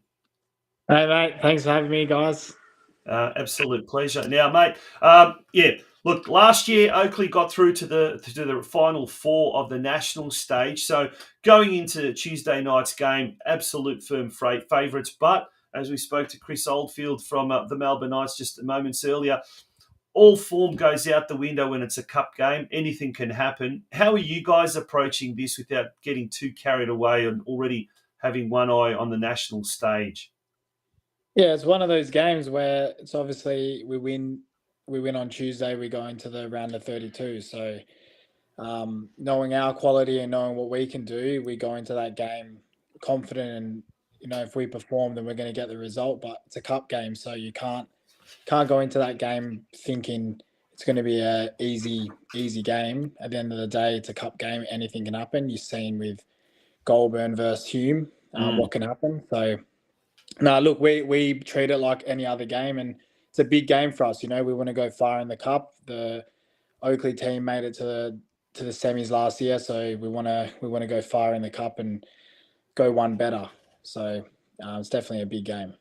Hey, mate. Thanks for having me, guys. Absolute pleasure. Now, mate, look, last year Oakleigh got through to the final 4 of the national stage. So going into Tuesday night's game, absolute firm favourites. But as we spoke to Chris Oldfield from the Melbourne Knights just moments earlier, all form goes out the window when it's a cup game. Anything can happen. How are you guys approaching this without getting too carried away and already having one eye on the national stage? Yeah, it's one of those games where it's obviously we win on Tuesday, we go into the round of 32. So knowing our quality and knowing what we can do, we go into that game confident, and if we perform, then we're going to get the result. But it's a cup game, so you can't go into that game thinking it's going to be a easy game. At the end of the day, it's a cup game. Anything can happen. You've seen with Goulburn versus Hume what can happen. So no, look, we treat it like any other game, and it's a big game for us. We want to go far in the cup. The Oakleigh team made it to the semis last year, so we want to go far in the cup and go one better. So it's definitely a big game.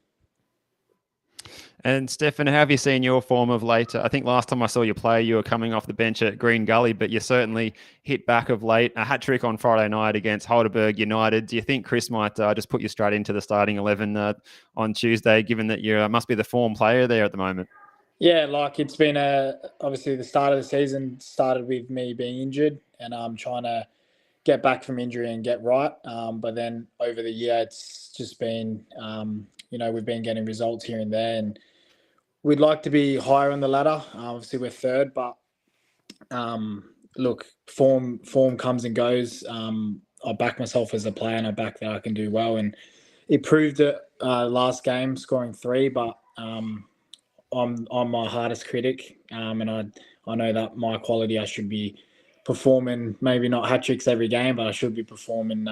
And Stefan, how have you seen your form of late? I think last time I saw you play, you were coming off the bench at Green Gully, but you certainly hit back of late. A hat-trick on Friday night against Heidelberg United. Do you think Chris might just put you straight into the starting 11 on Tuesday, given that you must be the form player there at the moment? Yeah, it's been obviously the start of the season started with me being injured, and I'm trying to get back from injury and get right. But then over the year, it's just been, we've been getting results here and there, and we'd like to be higher on the ladder. Obviously, we're third, but look, form comes and goes. I back myself as a player, and I back that I can do well. And it proved it last game, scoring 3. But I'm my hardest critic, and I know that my quality, I should be performing. Maybe not hat tricks every game, but I should be performing,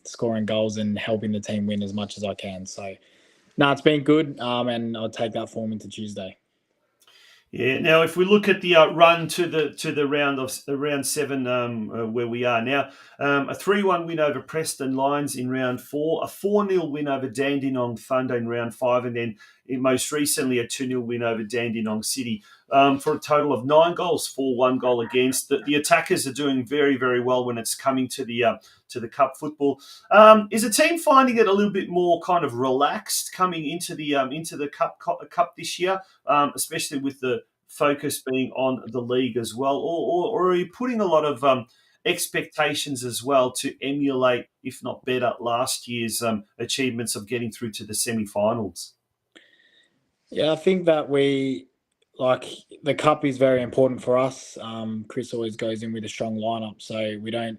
scoring goals and helping the team win as much as I can. So. No, it's been good, and I'll take that form into Tuesday. Yeah. Now, if we look at the run to the round 7, where we are now, a 3-1 win over Preston Lions in round 4, a 4-0 win over Dandenong Thunder in round 5, and then most recently a 2-0 win over Dandenong City, for a total of 9 goals, 1 goal against. The attackers are doing very, very well when it's coming to the cup football. Is the team finding it a little bit more kind of relaxed coming into the cup this year, especially with the focus being on the league as well, or are you putting a lot of expectations as well to emulate, if not better, last year's achievements of getting through to the semi-finals? Yeah, I think that the cup is very important for us. Chris always goes in with a strong lineup, so we don't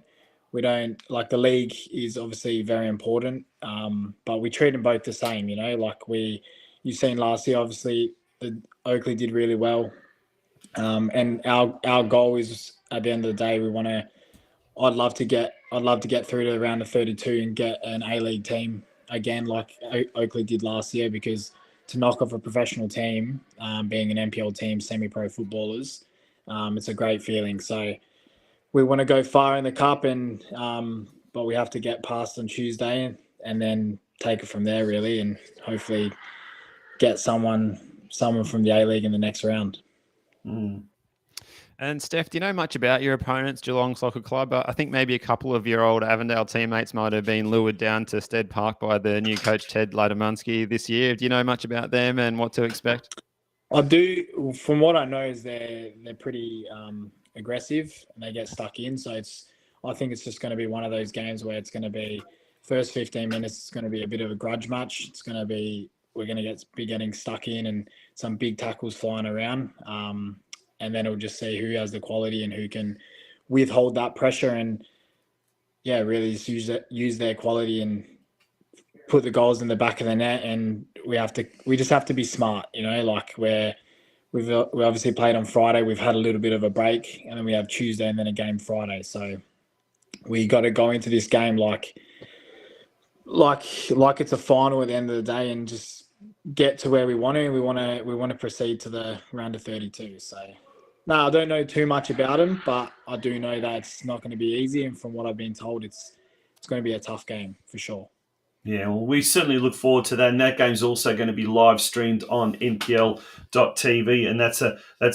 like, the league is obviously very important, but we treat them both the same. You've seen last year, obviously, the Oakleigh did really well, and our goal is, at the end of the day, I'd love to get through to the round of 32 and get an A-League team again, like Oakleigh did last year, because to knock off a professional team, being an NPL team, semi-pro footballers, it's a great feeling. So we want to go far in the cup, and but we have to get past on Tuesday and then take it from there, really, and hopefully get someone from the A-League in the next round. And Steph, do you know much about your opponents, Geelong Soccer Club? I think maybe a couple of your old Avondale teammates might have been lured down to Stead Park by the new coach Ted Ladamunsky this year. Do you know much about them and what to expect? I do. From what I know, is they're pretty aggressive and they get stuck in. So I think it's just going to be one of those games where it's going to be first 15 minutes. It's going to be a bit of a grudge match. We're going to be getting stuck in and some big tackles flying around. And then we'll just see who has the quality and who can withhold that pressure and, yeah, really just use their quality and put the goals in the back of the net. And we just have to be smart, like we obviously played on Friday. We've had a little bit of a break, and then we have Tuesday and then a game Friday. So we got to go into this game like it's a final at the end of the day and just get to where we want to. We want to proceed to the round of 32. So. No, I don't know too much about him, but I do know that it's not going to be easy. And from what I've been told, it's going to be a tough game for sure. Yeah, well, we certainly look forward to that. And that game's also going to be live streamed on NPL.tv. And that's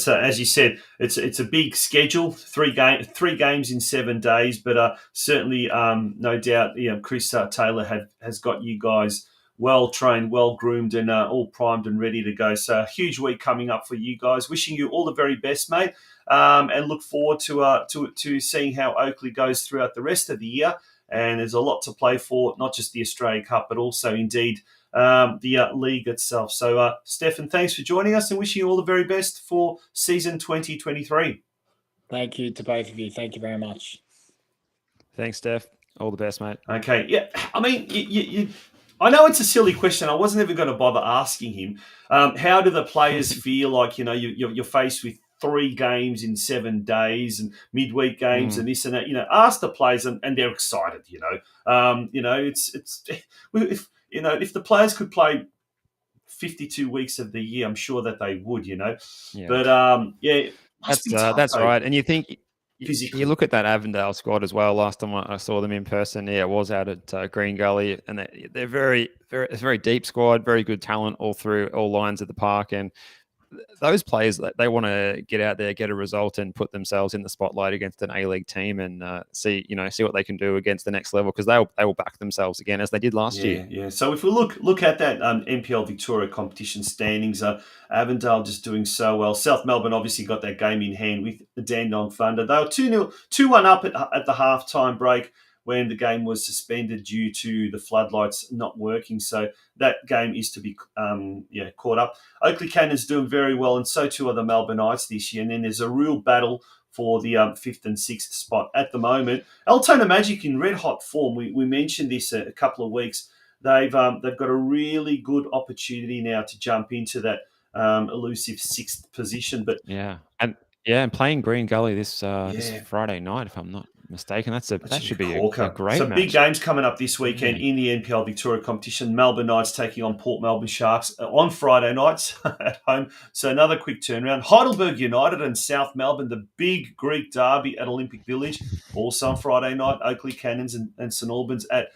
as you said, it's a big schedule, three games in 7 days. But certainly, no doubt, Chris Taylor has got you guys well trained, well groomed, and all primed and ready to go. So a huge week coming up for you guys. Wishing you all the very best, mate, and look forward to seeing how Oakleigh goes throughout the rest of the year. And there's a lot to play for, not just the Australia Cup, but also indeed the league itself. So, Stefan, thanks for joining us and wishing you all the very best for season 2023. Thank you to both of you. Thank you very much. Thanks, Steph. All the best, mate. Okay. Yeah. I mean, I know it's a silly question. I wasn't even going to bother asking him. How do the players feel like, you're faced with 3 games in 7 days and midweek games and this and that? Ask the players and they're excited. If the players could play 52 weeks of the year, I'm sure that they would. Yeah. But that's right. And you think. Physically. You look at that Avondale squad as well. Last time I saw them in person, it was out at Green Gully, and they're it's a very deep squad, very good talent all through all lines of the park. And those players, they want to get out there, get a result, and put themselves in the spotlight against an A-League team, and see what they can do against the next level, because they will back themselves again as they did last year. Yeah. So if we look at that NPL Victoria competition standings, Avondale just doing so well. South Melbourne obviously got that game in hand with the Dandenong Thunder. They were 2-1 up at the halftime break when the game was suspended due to the floodlights not working. So that game is to be caught up. Oakleigh Cannons doing very well, and so too are the Melbourne Knights this year. And then there's a real battle for the 5th and 6th spot at the moment. Altona Magic in red hot form. We mentioned this a couple of weeks. They've got a really good opportunity now to jump into that elusive 6th position. But and playing Green Gully this Friday night, if I'm not mistaken. That should be a corker. great Some match. big games coming up this weekend in the NPL Victoria competition. Melbourne Knights taking on Port Melbourne Sharks on Friday nights at home. So another quick turnaround. Heidelberg United and South Melbourne, the big Greek derby at Olympic Village, also on Friday night. Oakleigh Cannons and St Albans at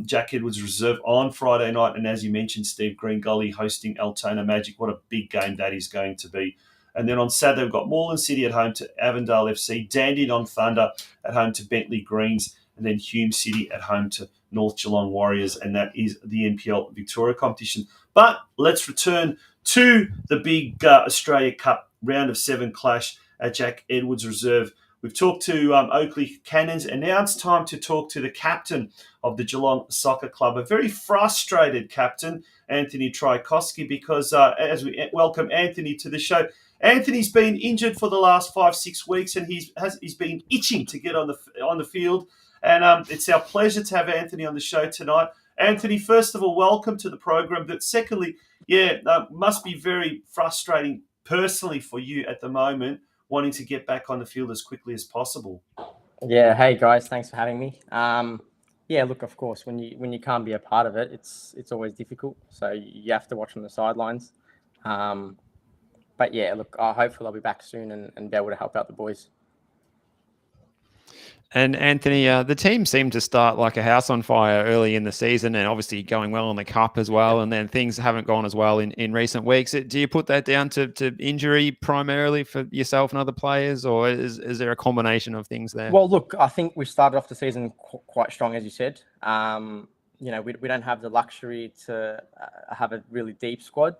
Jack Edwards Reserve on Friday night. And as you mentioned, Steve, Green Gully hosting Altona Magic. What a big game that is going to be. And then on Saturday, we've got Moreland City at home to Avondale FC, Dandenong Thunder at home to Bentley Greens, and then Hume City at home to North Geelong Warriors. And that is the NPL Victoria competition. But let's return to the big Australia Cup round of 7 clash at Jack Edwards Reserve. We've talked to Oakleigh Cannons, and now it's time to talk to the captain of the Geelong Soccer Club, a very frustrated captain, Anthony TRAJKOVSKI, because as we welcome Anthony to the show, Anthony's been injured for the last 5-6 weeks, and he's been itching to get on the field. And it's our pleasure to have Anthony on the show tonight. Anthony, first of all, welcome to the program. But secondly, must be very frustrating personally for you at the moment, wanting to get back on the field as quickly as possible. Yeah, hey guys, thanks for having me. Look, of course, when you can't be a part of it, it's always difficult. So you have to watch on the sidelines. But yeah, look, hopefully I'll be back soon and be able to help out the boys. And Anthony, the team seemed to start like a house on fire early in the season, and obviously going well in the cup as well. And then things haven't gone as well in recent weeks. Do you put that down to injury primarily for yourself and other players, or is there a combination of things there? Well, look, I think we started off the season quite strong, as you said. We don't have the luxury to have a really deep squad,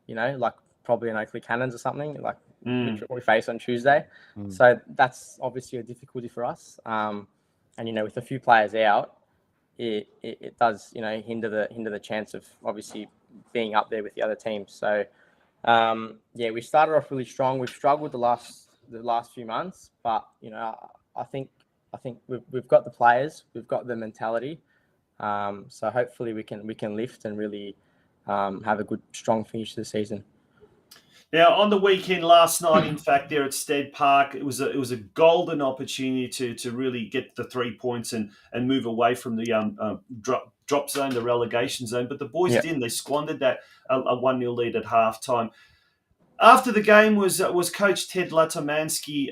like probably an Oakleigh Cannons or something, like which we face on Tuesday. So that's obviously a difficulty for us. And with a few players out, it does hinder the chance of obviously being up there with the other teams. So we started off really strong. We've struggled the last few months, but I think we've got the players, we've got the mentality. So hopefully we can lift and really have a good strong finish to the season. Now, on the weekend last night, in fact, there at Stead Park, it was a golden opportunity to really get the 3 points and move away from the drop zone, the relegation zone. But the boys didn't. They squandered that a 1-0 lead at halftime. After the game was Coach Ted Latomansky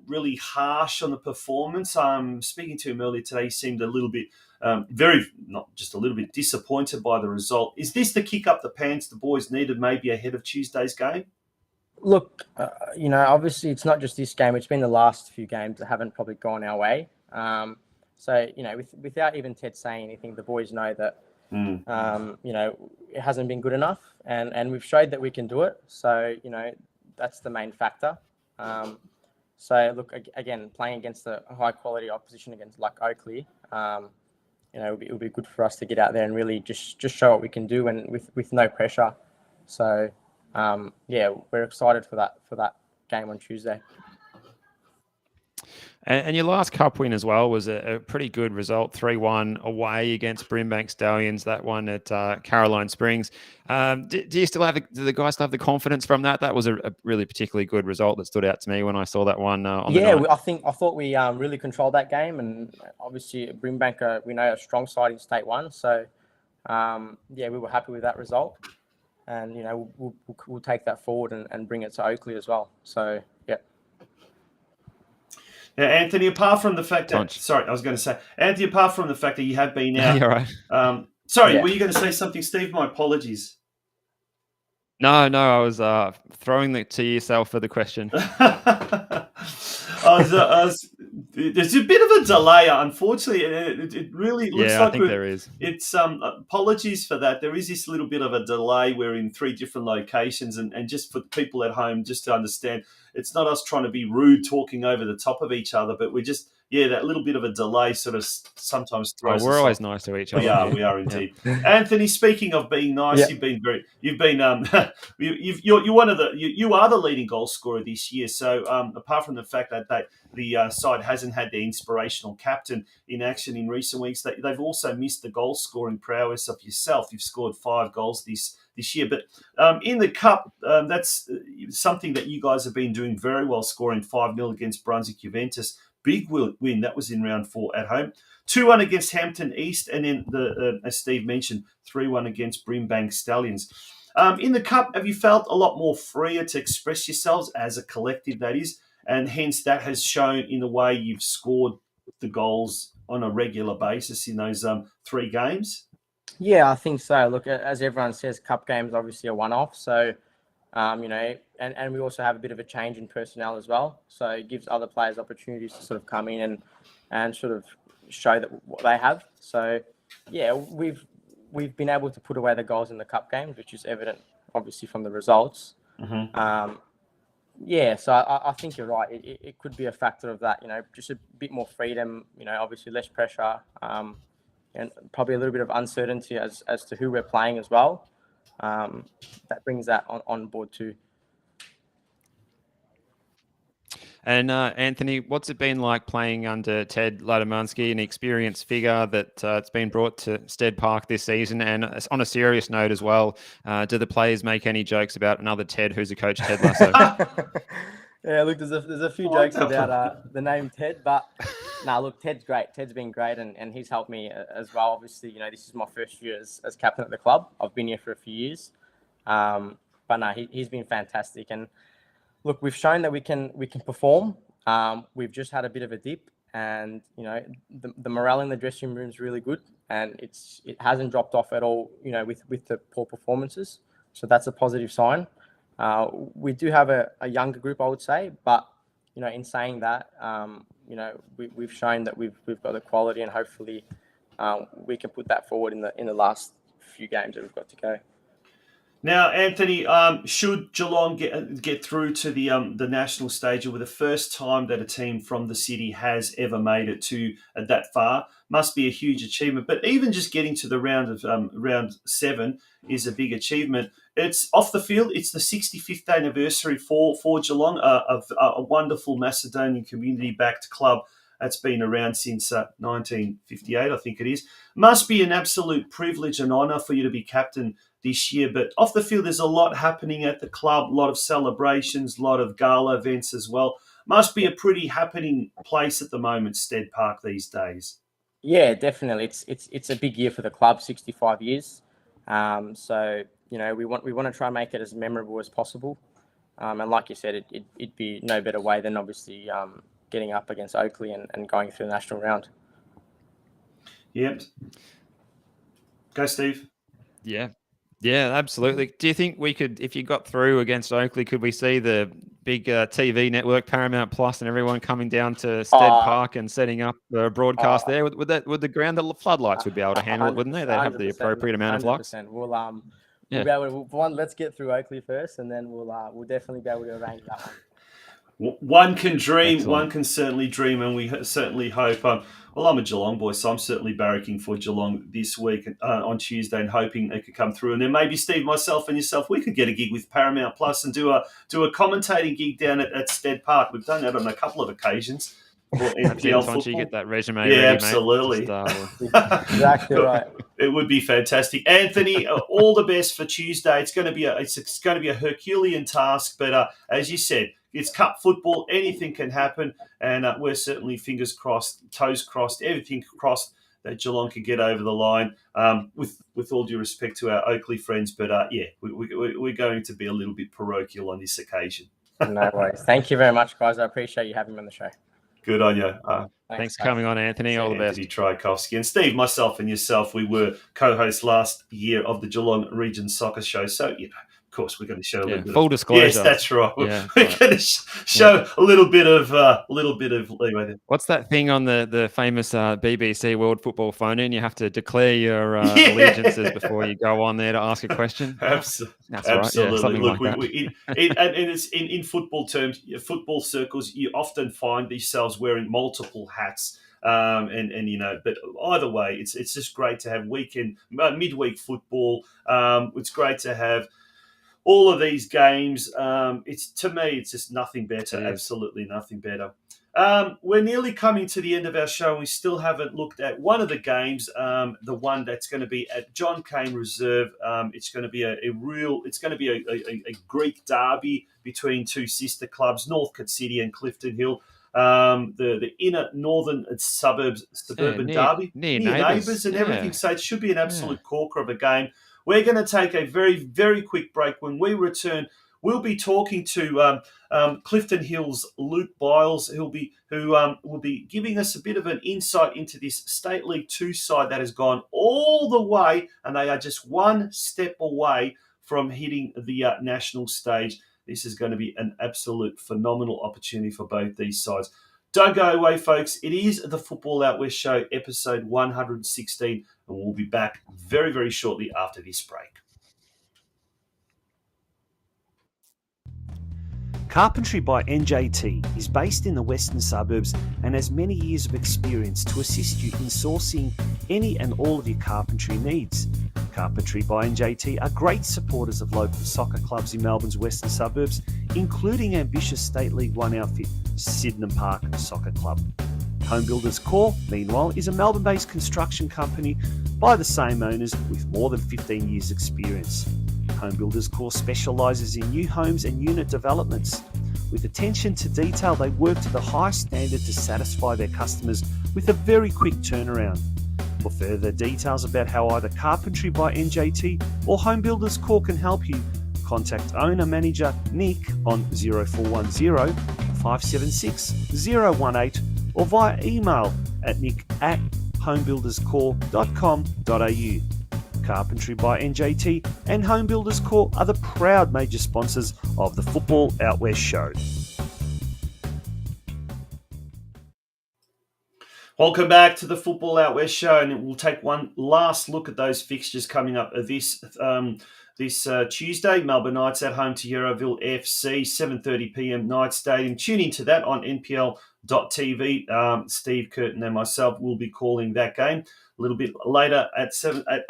really harsh on the performance. Speaking to him earlier today, he seemed a little bit not just a little bit disappointed by the result. Is this the kick up the pants the boys needed maybe ahead of Tuesday's game? Look, obviously it's not just this game. It's been the last few games that haven't probably gone our way. So, without even Ted saying anything, the boys know that, it hasn't been good enough. And we've showed that we can do it. So, that's the main factor. So, look, again, playing against a high-quality opposition against like Oakleigh, it'll be good for us to get out there and really just show what we can do and with no pressure. So, we're excited for that game on Tuesday. And your last cup win as well was a pretty good result, 3-1 away against Brimbank Stallions, that one at Caroline Springs. Do you still have the guys still have the confidence from that? That was a really particularly good result that stood out to me when I saw that one on the night. I thought we really controlled that game, and obviously Brimbank, we know, a strong side in State 1. So, we were happy with that result. And, we'll take that forward and bring it to Oakleigh as well. So, yeah. Now, Anthony, apart from the fact that... Anthony, apart from the fact that you have been out... You're right. Were you going to say something, Steve? My apologies. No, I was throwing it to yourself for the question. There's a bit of a delay, unfortunately. It really looks like... I think there is. It's apologies for that. There is this little bit of a delay. We're in 3 different locations, and just for people at home, just to understand, it's not us trying to be rude, talking over the top of each other, but we're just, that little bit of a delay sort of sometimes throws us we're always off. Nice to each other. We are indeed. Anthony, speaking of being nice, you are the leading goal scorer this year. So apart from the fact that the side hasn't had their inspirational captain in action in recent weeks, they've also missed the goal scoring prowess of yourself. You've scored 5 goals this year. But in the Cup, that's something that you guys have been doing very well, scoring 5-0 against Brunswick Juventus. big win. That was in round 4 at home. 2-1 against Hampton East, and then, as Steve mentioned, 3-1 against Brimbank Stallions. In the Cup, have you felt a lot more freer to express yourselves as a collective, that is, and hence that has shown in the way you've scored the goals on a regular basis in those 3 games? Yeah, I think so. Look, as everyone says, Cup games obviously a one-off. So, and we also have a bit of a change in personnel as well. So it gives other players opportunities to sort of come in and sort of show that what they have. So, yeah, we've been able to put away the goals in the Cup games, which is evident, obviously, from the results. Mm-hmm. Yeah, so I think you're right. It could be a factor of that, just a bit more freedom, obviously less pressure, and probably a little bit of uncertainty as to who we're playing as well. That brings that on board too. And Anthony, what's it been like playing under Ted Latimansky, an experienced figure that it's been brought to Stead Park this season? And on a serious note as well, do the players make any jokes about another Ted who's a coach, Ted Lasso? Yeah, look, there's a few jokes about the name Ted, but look, Ted's great. Ted's been great, and he's helped me as well. Obviously, this is my first year as captain at the club. I've been here for a few years, but he's been fantastic. And look, we've shown that we can perform. We've just had a bit of a dip, and the morale in the dressing room is really good, and it hasn't dropped off at all. With the poor performances, so that's a positive sign. We do have a younger group, I would say, but in saying that, we've shown that we've got the quality, and hopefully we can put that forward in the last few games that we've got to go. Now, Anthony, should Geelong get through to the national stage, or the first time that a team from the city has ever made it to that far, must be a huge achievement. But even just getting to the round 7 is a big achievement. It's off the field. It's the 65th anniversary for Geelong, a wonderful Macedonian community-backed club that's been around since 1958, I think it is. Must be an absolute privilege and honour for you to be captain this year. But off the field, there's a lot happening at the club, a lot of celebrations, a lot of gala events as well. Must be a pretty happening place at the moment, Stead Park, these days. Yeah, definitely. It's a big year for the club, 65 years. So, we want to try and make it as memorable as possible. And like you said, it'd be no better way than obviously getting up against Oakleigh and going through the national round. Yep. Go, Steve. Yeah, absolutely. Do you think we could, if you got through against Oakleigh, could we see the big TV network, Paramount Plus, and everyone coming down to Stead Park and setting up a broadcast there? Would the ground, the floodlights would be able to handle it, wouldn't they? They'd have the appropriate amount of lux. We'll be able to, let's get through Oakleigh first, and then we'll definitely be able to arrange that one. One can dream. Excellent. One can certainly dream, and we certainly hope. Well, I'm a Geelong boy, so I'm certainly barracking for Geelong this week on Tuesday, and hoping they could come through. And then maybe Steve, myself, and yourself, we could get a gig with Paramount Plus and do a commentating gig down at Stead Park. We've done that on a couple of occasions. You get that resume. Yeah, ready, absolutely. Exactly right. It would be fantastic, Anthony. All the best for Tuesday. It's going to be a Herculean task, but as you said, it's cup football. Anything can happen, and we're certainly fingers crossed, toes crossed, everything crossed that Geelong could get over the line. With all due respect to our Oakleigh friends, but we're going to be a little bit parochial on this occasion. No worries. Thank you very much, guys. I appreciate you having me on the show. Good on you. Thanks for coming on, Anthony. All the best. Anthony TRAJKOVSKI. And Steve, myself and yourself, we were co-hosts last year of the Geelong Region Soccer Show. So, of course, we're going to show a little bit full disclosure. Yes, that's right. Yeah, we're going to show a little bit of leeway there. What's that thing on the famous BBC World Football phone-in? You have to declare your allegiances before you go on there to ask a question. Absolutely. That's right. Yeah, something Look, like that. And it's in football terms, football circles, you often find yourselves wearing multiple hats. But either way, it's just great to have midweek football. It's great to have all of these games. It's just nothing better. Absolutely nothing better. We're nearly coming to the end of our show. We still haven't looked at one of the games, the one that's going to be at John Cain Reserve. It's going to be a Greek derby between two sister clubs, Northcote City and Clifton Hill. the inner northern suburban derby, near neighbours and everything. So it should be an absolute corker of a game. We're going to take a very, very quick break. When we return, we'll be talking to Clifton Hill's Luke BYLES, who will be giving us a bit of an insight into this State League 2 side that has gone all the way, and they are just one step away from hitting the national stage. This is going to be an absolute phenomenal opportunity for both these sides. Don't go away, folks. It is the Football Out West Show, episode 116, and we'll be back very, very shortly after this break. Carpentry by NJT is based in the western suburbs and has many years of experience to assist you in sourcing any and all of your carpentry needs. Carpentry by NJT are great supporters of local soccer clubs in Melbourne's western suburbs, including ambitious State League 1 outfit Sydenham Park Soccer Club. Home Builders Corp, meanwhile, is a Melbourne-based construction company by the same owners with more than 15 years' experience. Home Builders Corp specialises in new homes and unit developments. With attention to detail, they work to the highest standard to satisfy their customers with a very quick turnaround. For further details about how either Carpentry by NJT or Home Builders Corp can help you, contact owner-manager Nick on 0410 576 018 or via email at nick@homebuilderscorp.com.au. Carpentry by NJT and Home Builders Corp are the proud major sponsors of the Football Out West Show. Welcome back to the Football Out West Show, and we'll take one last look at those fixtures coming up this Tuesday. Melbourne Knights at home to Yarraville FC, 7:30 p.m. Knights Stadium. Tune into that on NPL.tv. Steve Curtin and myself will be calling that game. A little bit later at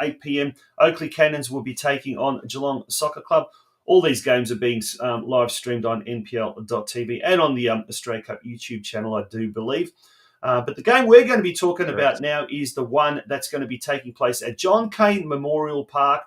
8 p.m, Oakleigh Cannons will be taking on Geelong Soccer Club. All these games are being live streamed on NPL.tv and on the Australia Cup YouTube channel, I do believe. But the game we're going to be talking about now is the one that's going to be taking place at John Cain Memorial Park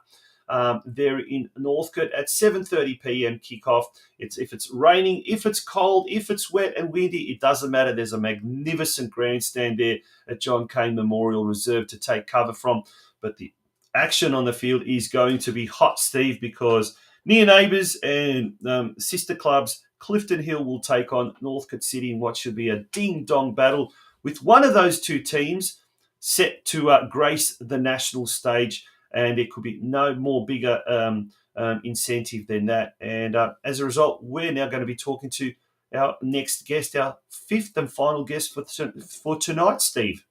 there in Northcote at 7:30 p.m. kickoff. If it's raining, if it's cold, if it's wet and windy, it doesn't matter. There's a magnificent grandstand there at John Cain Memorial Reserve to take cover from. But the action on the field is going to be hot, Steve, because near neighbours and sister clubs, Clifton Hill will take on Northcote City in what should be a ding-dong battle, with one of those two teams set to grace the national stage. And it could be no more bigger incentive than that. And as a result, we're now going to be talking to our next guest, our fifth and final guest for tonight, Steve.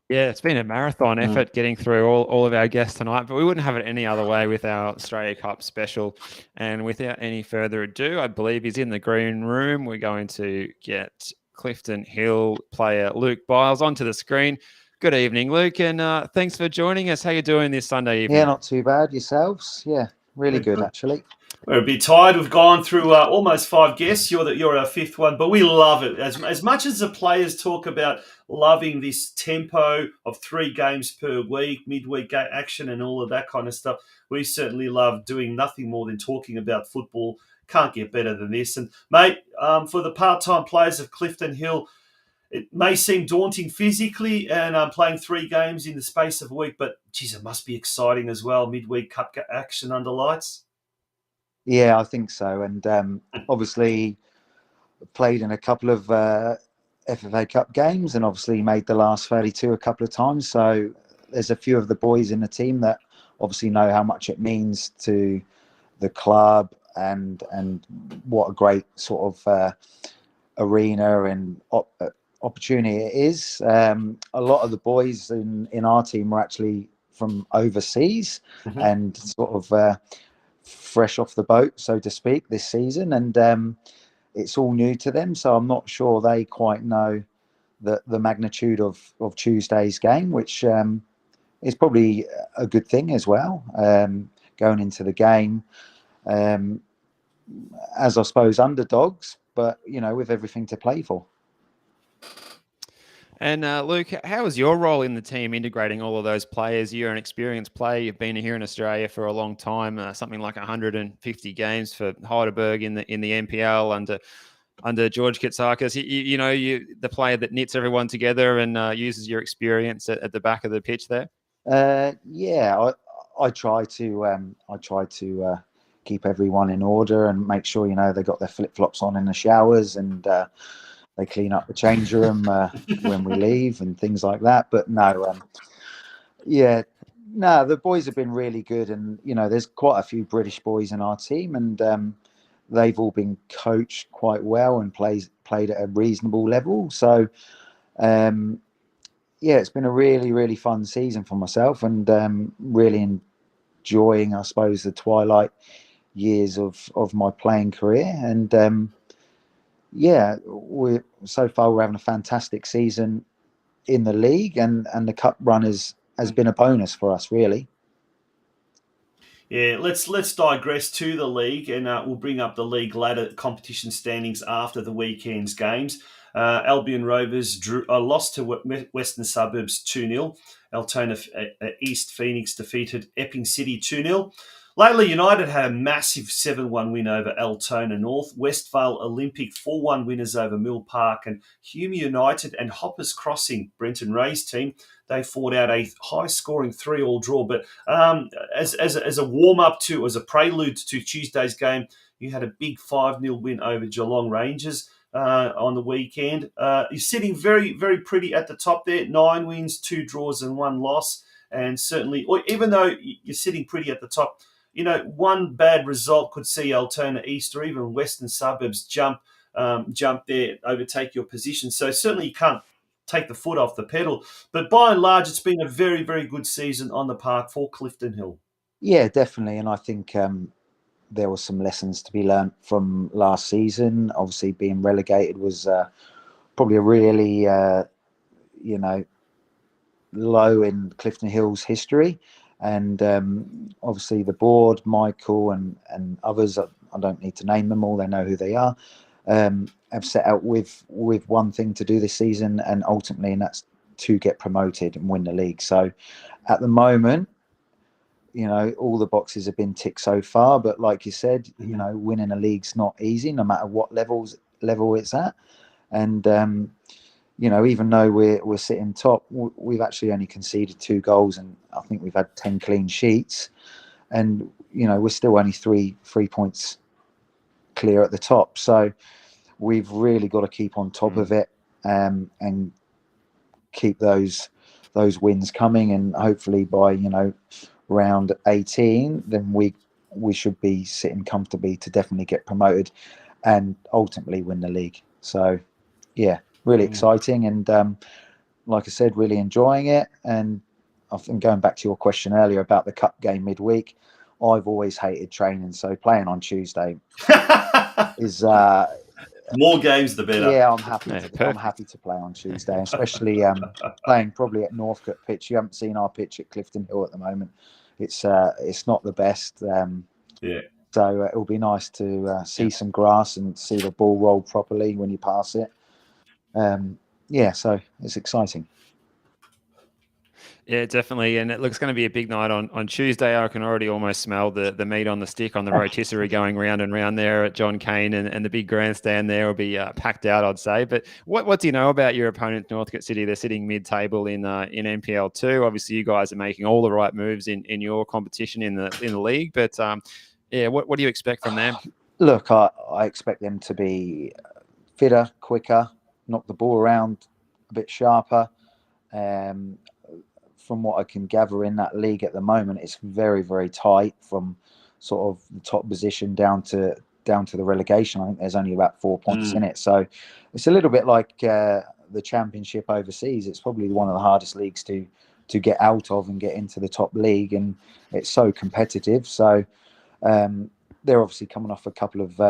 Yeah, it's been a marathon effort getting through all of our guests tonight, but we wouldn't have it any other way with our Australia Cup special. And without any further ado, I believe he's in the green room. We're going to get Clifton Hill player Luke BYLES onto the screen. Good evening, Luke, and thanks for joining us. How are you doing this Sunday evening? Yeah, not too bad. Yourselves? Yeah, really good, actually. We're a bit tired. We've gone through almost 5 guests. You're our fifth one, but we love it. As much as the players talk about loving this tempo of 3 games per week, midweek action and all of that kind of stuff, we certainly love doing nothing more than talking about football. Can't get better than this. And, mate, for the part-time players of Clifton Hill, it may seem daunting physically and playing 3 games in the space of a week, but, geez, it must be exciting as well, midweek cup action under lights. Yeah, I think so. And obviously played in a couple of FFA Cup games and obviously made the last 32 a couple of times. So there's a few of the boys in the team that obviously know how much it means to the club and what a great sort of arena and opportunity it is. A lot of the boys in our team were actually from overseas and sort of fresh off the boat, so to speak, this season, and it's all new to them, so I'm not sure they quite know the magnitude of Tuesday's game, which is probably a good thing as well, going into the game as I suppose underdogs, but with everything to play for. And Luke, how was your role in the team integrating all of those players? You're an experienced player. You've been here in Australia for a long time, something like 150 games for Heidelberg in the NPL under under George Katsakis. The player that knits everyone together and uses your experience at the back of the pitch there. I try to keep everyone in order and make sure they got their flip-flops on in the showers, and they clean up the change room when we leave and things like that. But no, the boys have been really good, and there's quite a few British boys in our team, and they've all been coached quite well and played at a reasonable level. So it's been a really, really fun season for myself, and really enjoying, I suppose, the twilight years of my playing career. And we're having a fantastic season in the league, and the cup run has been a bonus for us, really. Yeah, let's digress to the league, and we'll bring up the league ladder competition standings after the weekend's games. Albion Rovers lost to Western Suburbs 2-0. Altona East Phoenix defeated Epping City 2-0. Lately United had a massive 7-1 win over Altona North. Westvale Olympic 4-1 winners over Mill Park, and Hume United and Hoppers Crossing, Brenton Ray's team, they fought out a high-scoring 3-3 draw. But as a warm-up to, as a prelude to Tuesday's game, you had a big 5-0 win over Geelong Rangers on the weekend. You're sitting very, very pretty at the top there. 9 wins, 2 draws and 1 loss. And certainly, even though you're sitting pretty at the top, one bad result could see Altona East or even Western Suburbs jump there, overtake your position. So certainly you can't take the foot off the pedal. But by and large, it's been a very, very good season on the park for Clifton Hill. Yeah, definitely. And I think there were some lessons to be learnt from last season. Obviously, being relegated was probably a really, low in Clifton Hill's history. And obviously the board, Michael and others, I don't need to name them all, they know who they are, have set out with one thing to do this season, and ultimately, and that's to get promoted and win the league. So at the moment, all the boxes have been ticked so far, but like you said, winning a league's not easy, no matter what level it's at. And even though we're sitting top, we've actually only conceded 2 goals, and I think we've had 10 clean sheets, and we're still only three points clear at the top. So we've really got to keep on top of it, and keep those wins coming, and hopefully by round 18, then we should be sitting comfortably to definitely get promoted and ultimately win the league. So yeah, really exciting, and like I said, really enjoying it. And I think going back to your question earlier about the cup game midweek, I've always hated training, so playing on Tuesday is more games the better. Yeah, I'm happy to play on Tuesday, especially playing probably at Northcote pitch. You haven't seen our pitch at Clifton Hill at the moment. It's not the best. So it'll be nice to see some grass and see the ball roll properly when you pass it. So it's exciting. Yeah, definitely. And it looks going to be a big night on Tuesday. I can already almost smell the meat on the stick on the rotisserie going round and round there at John Cain, and the big grandstand there will be packed out, I'd say. But what do you know about your opponent, Northcote City? They're sitting mid-table in NPL 2. Obviously, you guys are making all the right moves in your competition in the league. But what do you expect from them? Look, I expect them to be fitter, quicker, knock the ball around a bit sharper. From what I can gather in that league at the moment, it's very, very tight from sort of the top position down to the relegation. I think there's only about 4 points in it. So it's a little bit like the championship overseas. It's probably one of the hardest leagues to get out of and get into the top league. And it's so competitive. So they're obviously coming off a couple of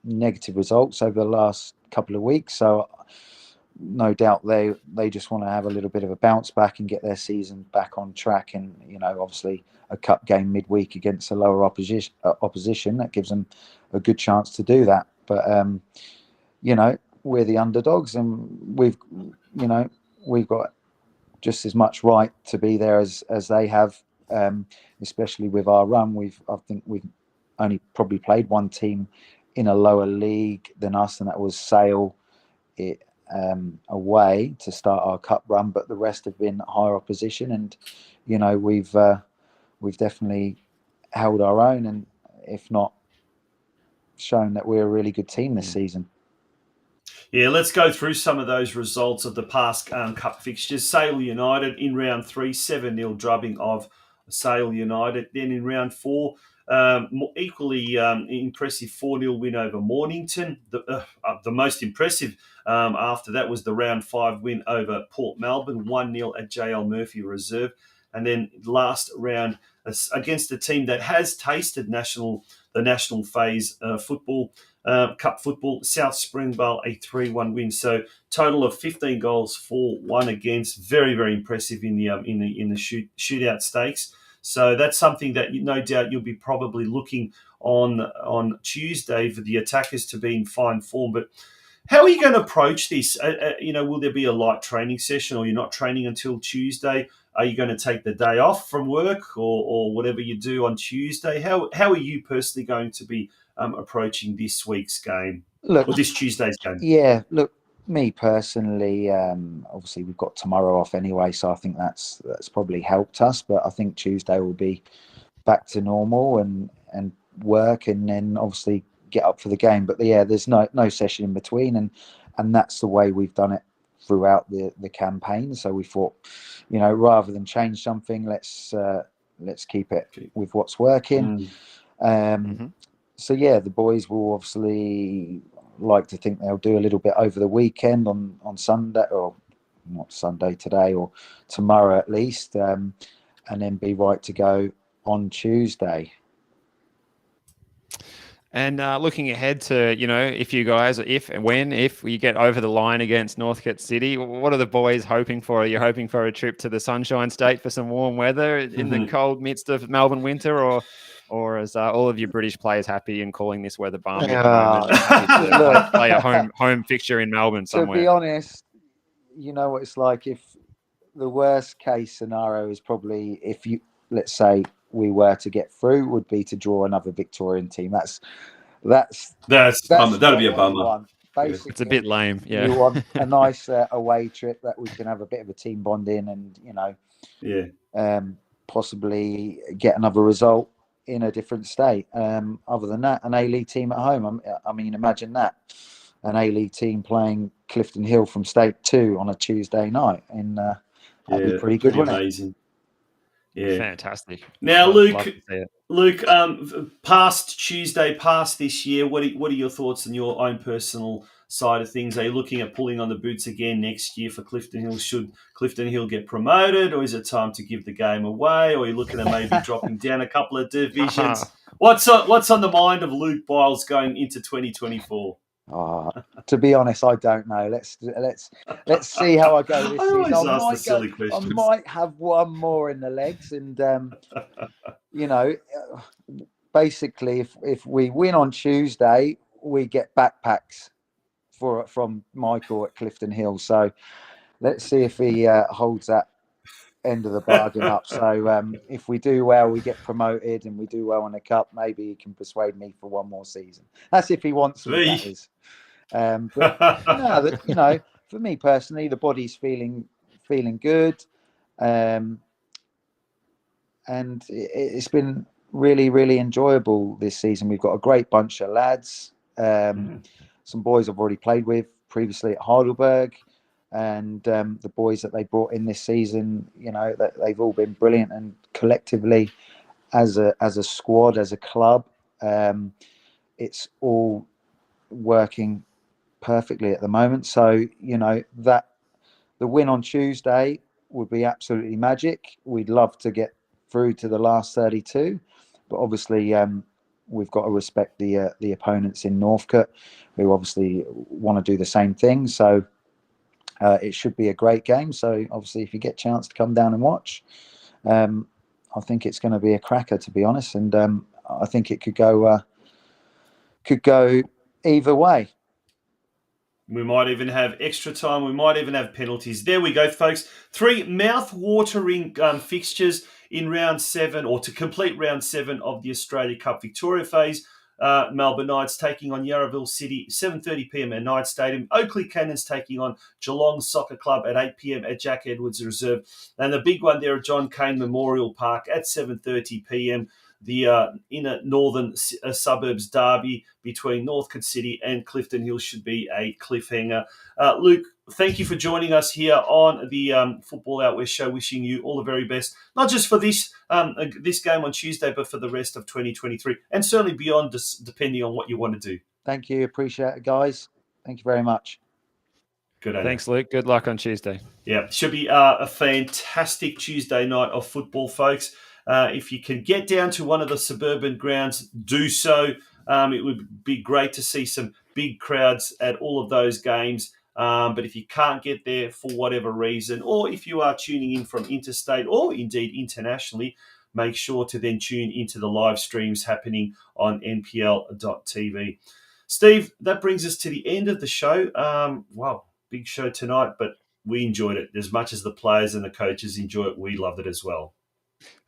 negative results over the last couple of weeks. So no doubt they just want to have a little bit of a bounce back and get their season back on track. And obviously a cup game midweek against a lower opposition that gives them a good chance to do that. But we're the underdogs, and we've got just as much right to be there as they have, especially with our run. I think we've only probably played one team in a lower league than us, and that was Sale away to start our cup run. But the rest have been higher opposition, and we've definitely held our own, and if not, shown that we're a really good team this season. Yeah, let's go through some of those results of the past cup fixtures. Sale United in round 3, 7-0 drubbing of Sale United. Then in round 4, equally impressive 4-0 win over Mornington. The most impressive after that was the round 5 win over Port Melbourne, 1-0 at JL Murphy Reserve. And then last round against a team that has tasted the national phase football, cup football, South Springvale, a 3-1 win. So total of 15 goals for 1 against. Very, very impressive in the shootout stakes. So that's something that no doubt you'll be probably looking on Tuesday for the attackers to be in fine form. But how are you going to approach this? Will there be a light training session, or you're not training until Tuesday? Are you going to take the day off from work or whatever you do on Tuesday? How are you personally going to be approaching this week's game or this Tuesday's game? Yeah, look, me personally, obviously we've got tomorrow off anyway, so I think that's probably helped us. But I think Tuesday will be back to normal and work, and then obviously get up for the game. But yeah, there's no session in between, and that's the way we've done it throughout the campaign. So we thought, rather than change something, let's keep it with what's working. So yeah, the boys will obviously like to think they'll do a little bit over the weekend on Sunday, or not Sunday today, or tomorrow at least, and then be right to go on Tuesday. And looking ahead to, if you guys, if we get over the line against Northcote City, what are the boys hoping for? Are you hoping for a trip to the Sunshine State for some warm weather in the cold midst of Melbourne winter, or is all of your British players happy and calling this weather balmy at the moment? Play a home fixture in Melbourne somewhere. To be honest, you know what it's like. If the worst case scenario is probably, let's say we were to get through, would be to draw another Victorian team. That'd be a bummer. Basically, it's a bit lame. Yeah, you want a nice away trip that we can have a bit of a team bond in, and possibly get another result in a different state. Other than that, an A-League team at home. I mean, imagine that, an A-League team playing Clifton Hill from State 2 on a Tuesday night, and that'd be pretty good, wouldn't it? Amazing. Yeah, fantastic. Now, Luke, past Tuesday, past this year, what are your thoughts on your own personal side of things? Are you looking at pulling on the boots again next year for Clifton Hill? Should Clifton Hill get promoted, or is it time to give the game away? Or are you looking at maybe dropping down a couple of divisions? What's on the mind of Luke Byles going into 2024? To be honest, I don't know. Let's see how I go this season. I might have one more in the legs, and basically, if we win on Tuesday, we get backpacks from Michael at Clifton Hill. So let's see if he holds that end of the bargain up. So if we do well, we get promoted, and we do well in the cup, maybe he can persuade me for one more season. That's if he wants me, that is. But no, for me personally, the body's feeling good, and it's been really, really enjoyable this season. We've got a great bunch of lads, some boys I've already played with previously at Heidelberg, and the boys that they brought in this season, that they've all been brilliant, and collectively as a squad, as a club, it's all working perfectly at the moment. So that the win on Tuesday would be absolutely magic. We'd love to get through to the last 32, but obviously we've got to respect the opponents in Northcote, who obviously want to do the same thing. So it should be a great game. So obviously, if you get a chance to come down and watch, I think it's going to be a cracker, to be honest. And I think it could go either way. We might even have extra time. We might even have penalties. There we go, folks. 3 mouth-watering fixtures in round 7, or to complete round 7 of the Australia Cup Victoria phase. Melbourne Knights taking on Yarraville City, 7:30 p.m. at Knight Stadium. Oakleigh Cannons taking on Geelong Soccer Club at 8 p.m. at Jack Edwards Reserve. And the big one there at John Cain Memorial Park at 7:30 p.m. The inner northern suburbs derby between Northcote City and Clifton Hill should be a cliffhanger. Luke, thank you for joining us here on the Football Out West show. Wishing you all the very best, not just for this game on Tuesday, but for the rest of 2023 and certainly beyond, depending on what you want to do. Thank you. Appreciate it, guys. Thank you very much. Good on Thanks, Luke. Good luck on Tuesday. Yeah, should be a fantastic Tuesday night of football, folks. If you can get down to one of the suburban grounds, do so. It would be great to see some big crowds at all of those games. But if you can't get there for whatever reason, or if you are tuning in from interstate or indeed internationally, make sure to then tune into the live streams happening on npl.tv. Steve, that brings us to the end of the show. Wow, big show tonight, but we enjoyed it as much as the players and the coaches enjoy it. We loved it as well.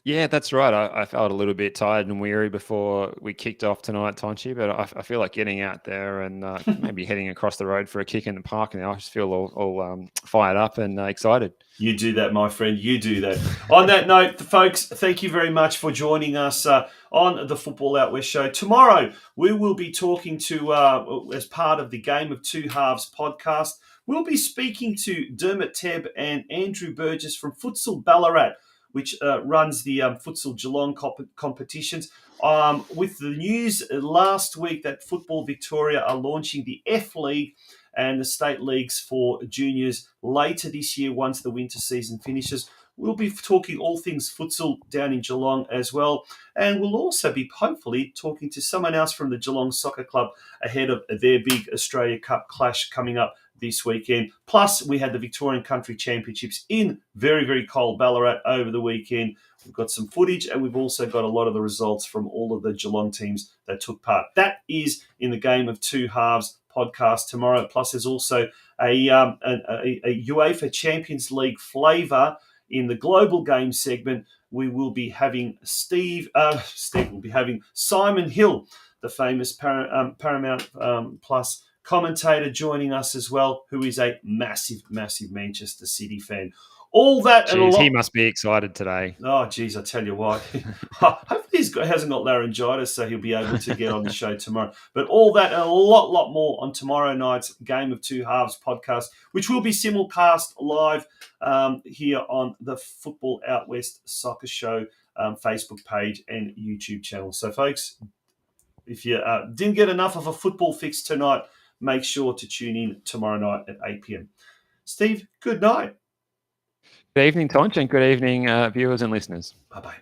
Yeah, that's right. I felt a little bit tired and weary before we kicked off tonight, Tonchi, but I feel like getting out there and maybe heading across the road for a kick in the park. And I just feel all fired up and excited. You do that, my friend. You do that. On that note, folks, thank you very much for joining us on the Football Out West show. Tomorrow, we will be talking to, as part of the Game of Two Halves podcast, we'll be speaking to Dermot Tebb and Andrew Burgess from Futsal Ballarat, which runs the Futsal Geelong competitions. With the news last week that Football Victoria are launching the F League and the state leagues for juniors later this year once the winter season finishes. We'll be talking all things futsal down in Geelong as well. And we'll also be hopefully talking to someone else from the Geelong Soccer Club ahead of their big Australia Cup clash coming up this weekend. Plus, we had the Victorian Country Championships in very, very cold Ballarat over the weekend. We've got some footage and we've also got a lot of the results from all of the Geelong teams that took part. That is in the Game of Two Halves podcast tomorrow. Plus, there's also a UEFA Champions League flavour in the global game segment. We will be having will be having Simon Hill, the famous Paramount Plus commentator, joining us as well, who is a massive, massive Manchester City fan. All that and a lot. He must be excited today. Oh, geez, I tell you what. Hopefully he hasn't got laryngitis, so he'll be able to get on the show tomorrow. But all that and a lot more on tomorrow night's Game of Two Halves podcast, which will be simulcast live here on the Football Out West Soccer Show Facebook page and YouTube channel. So, folks, if you didn't get enough of a football fix tonight, make sure to tune in tomorrow night at 8 p.m. Steve, good night. Good evening, Tonch, and good evening, viewers and listeners. Bye-bye.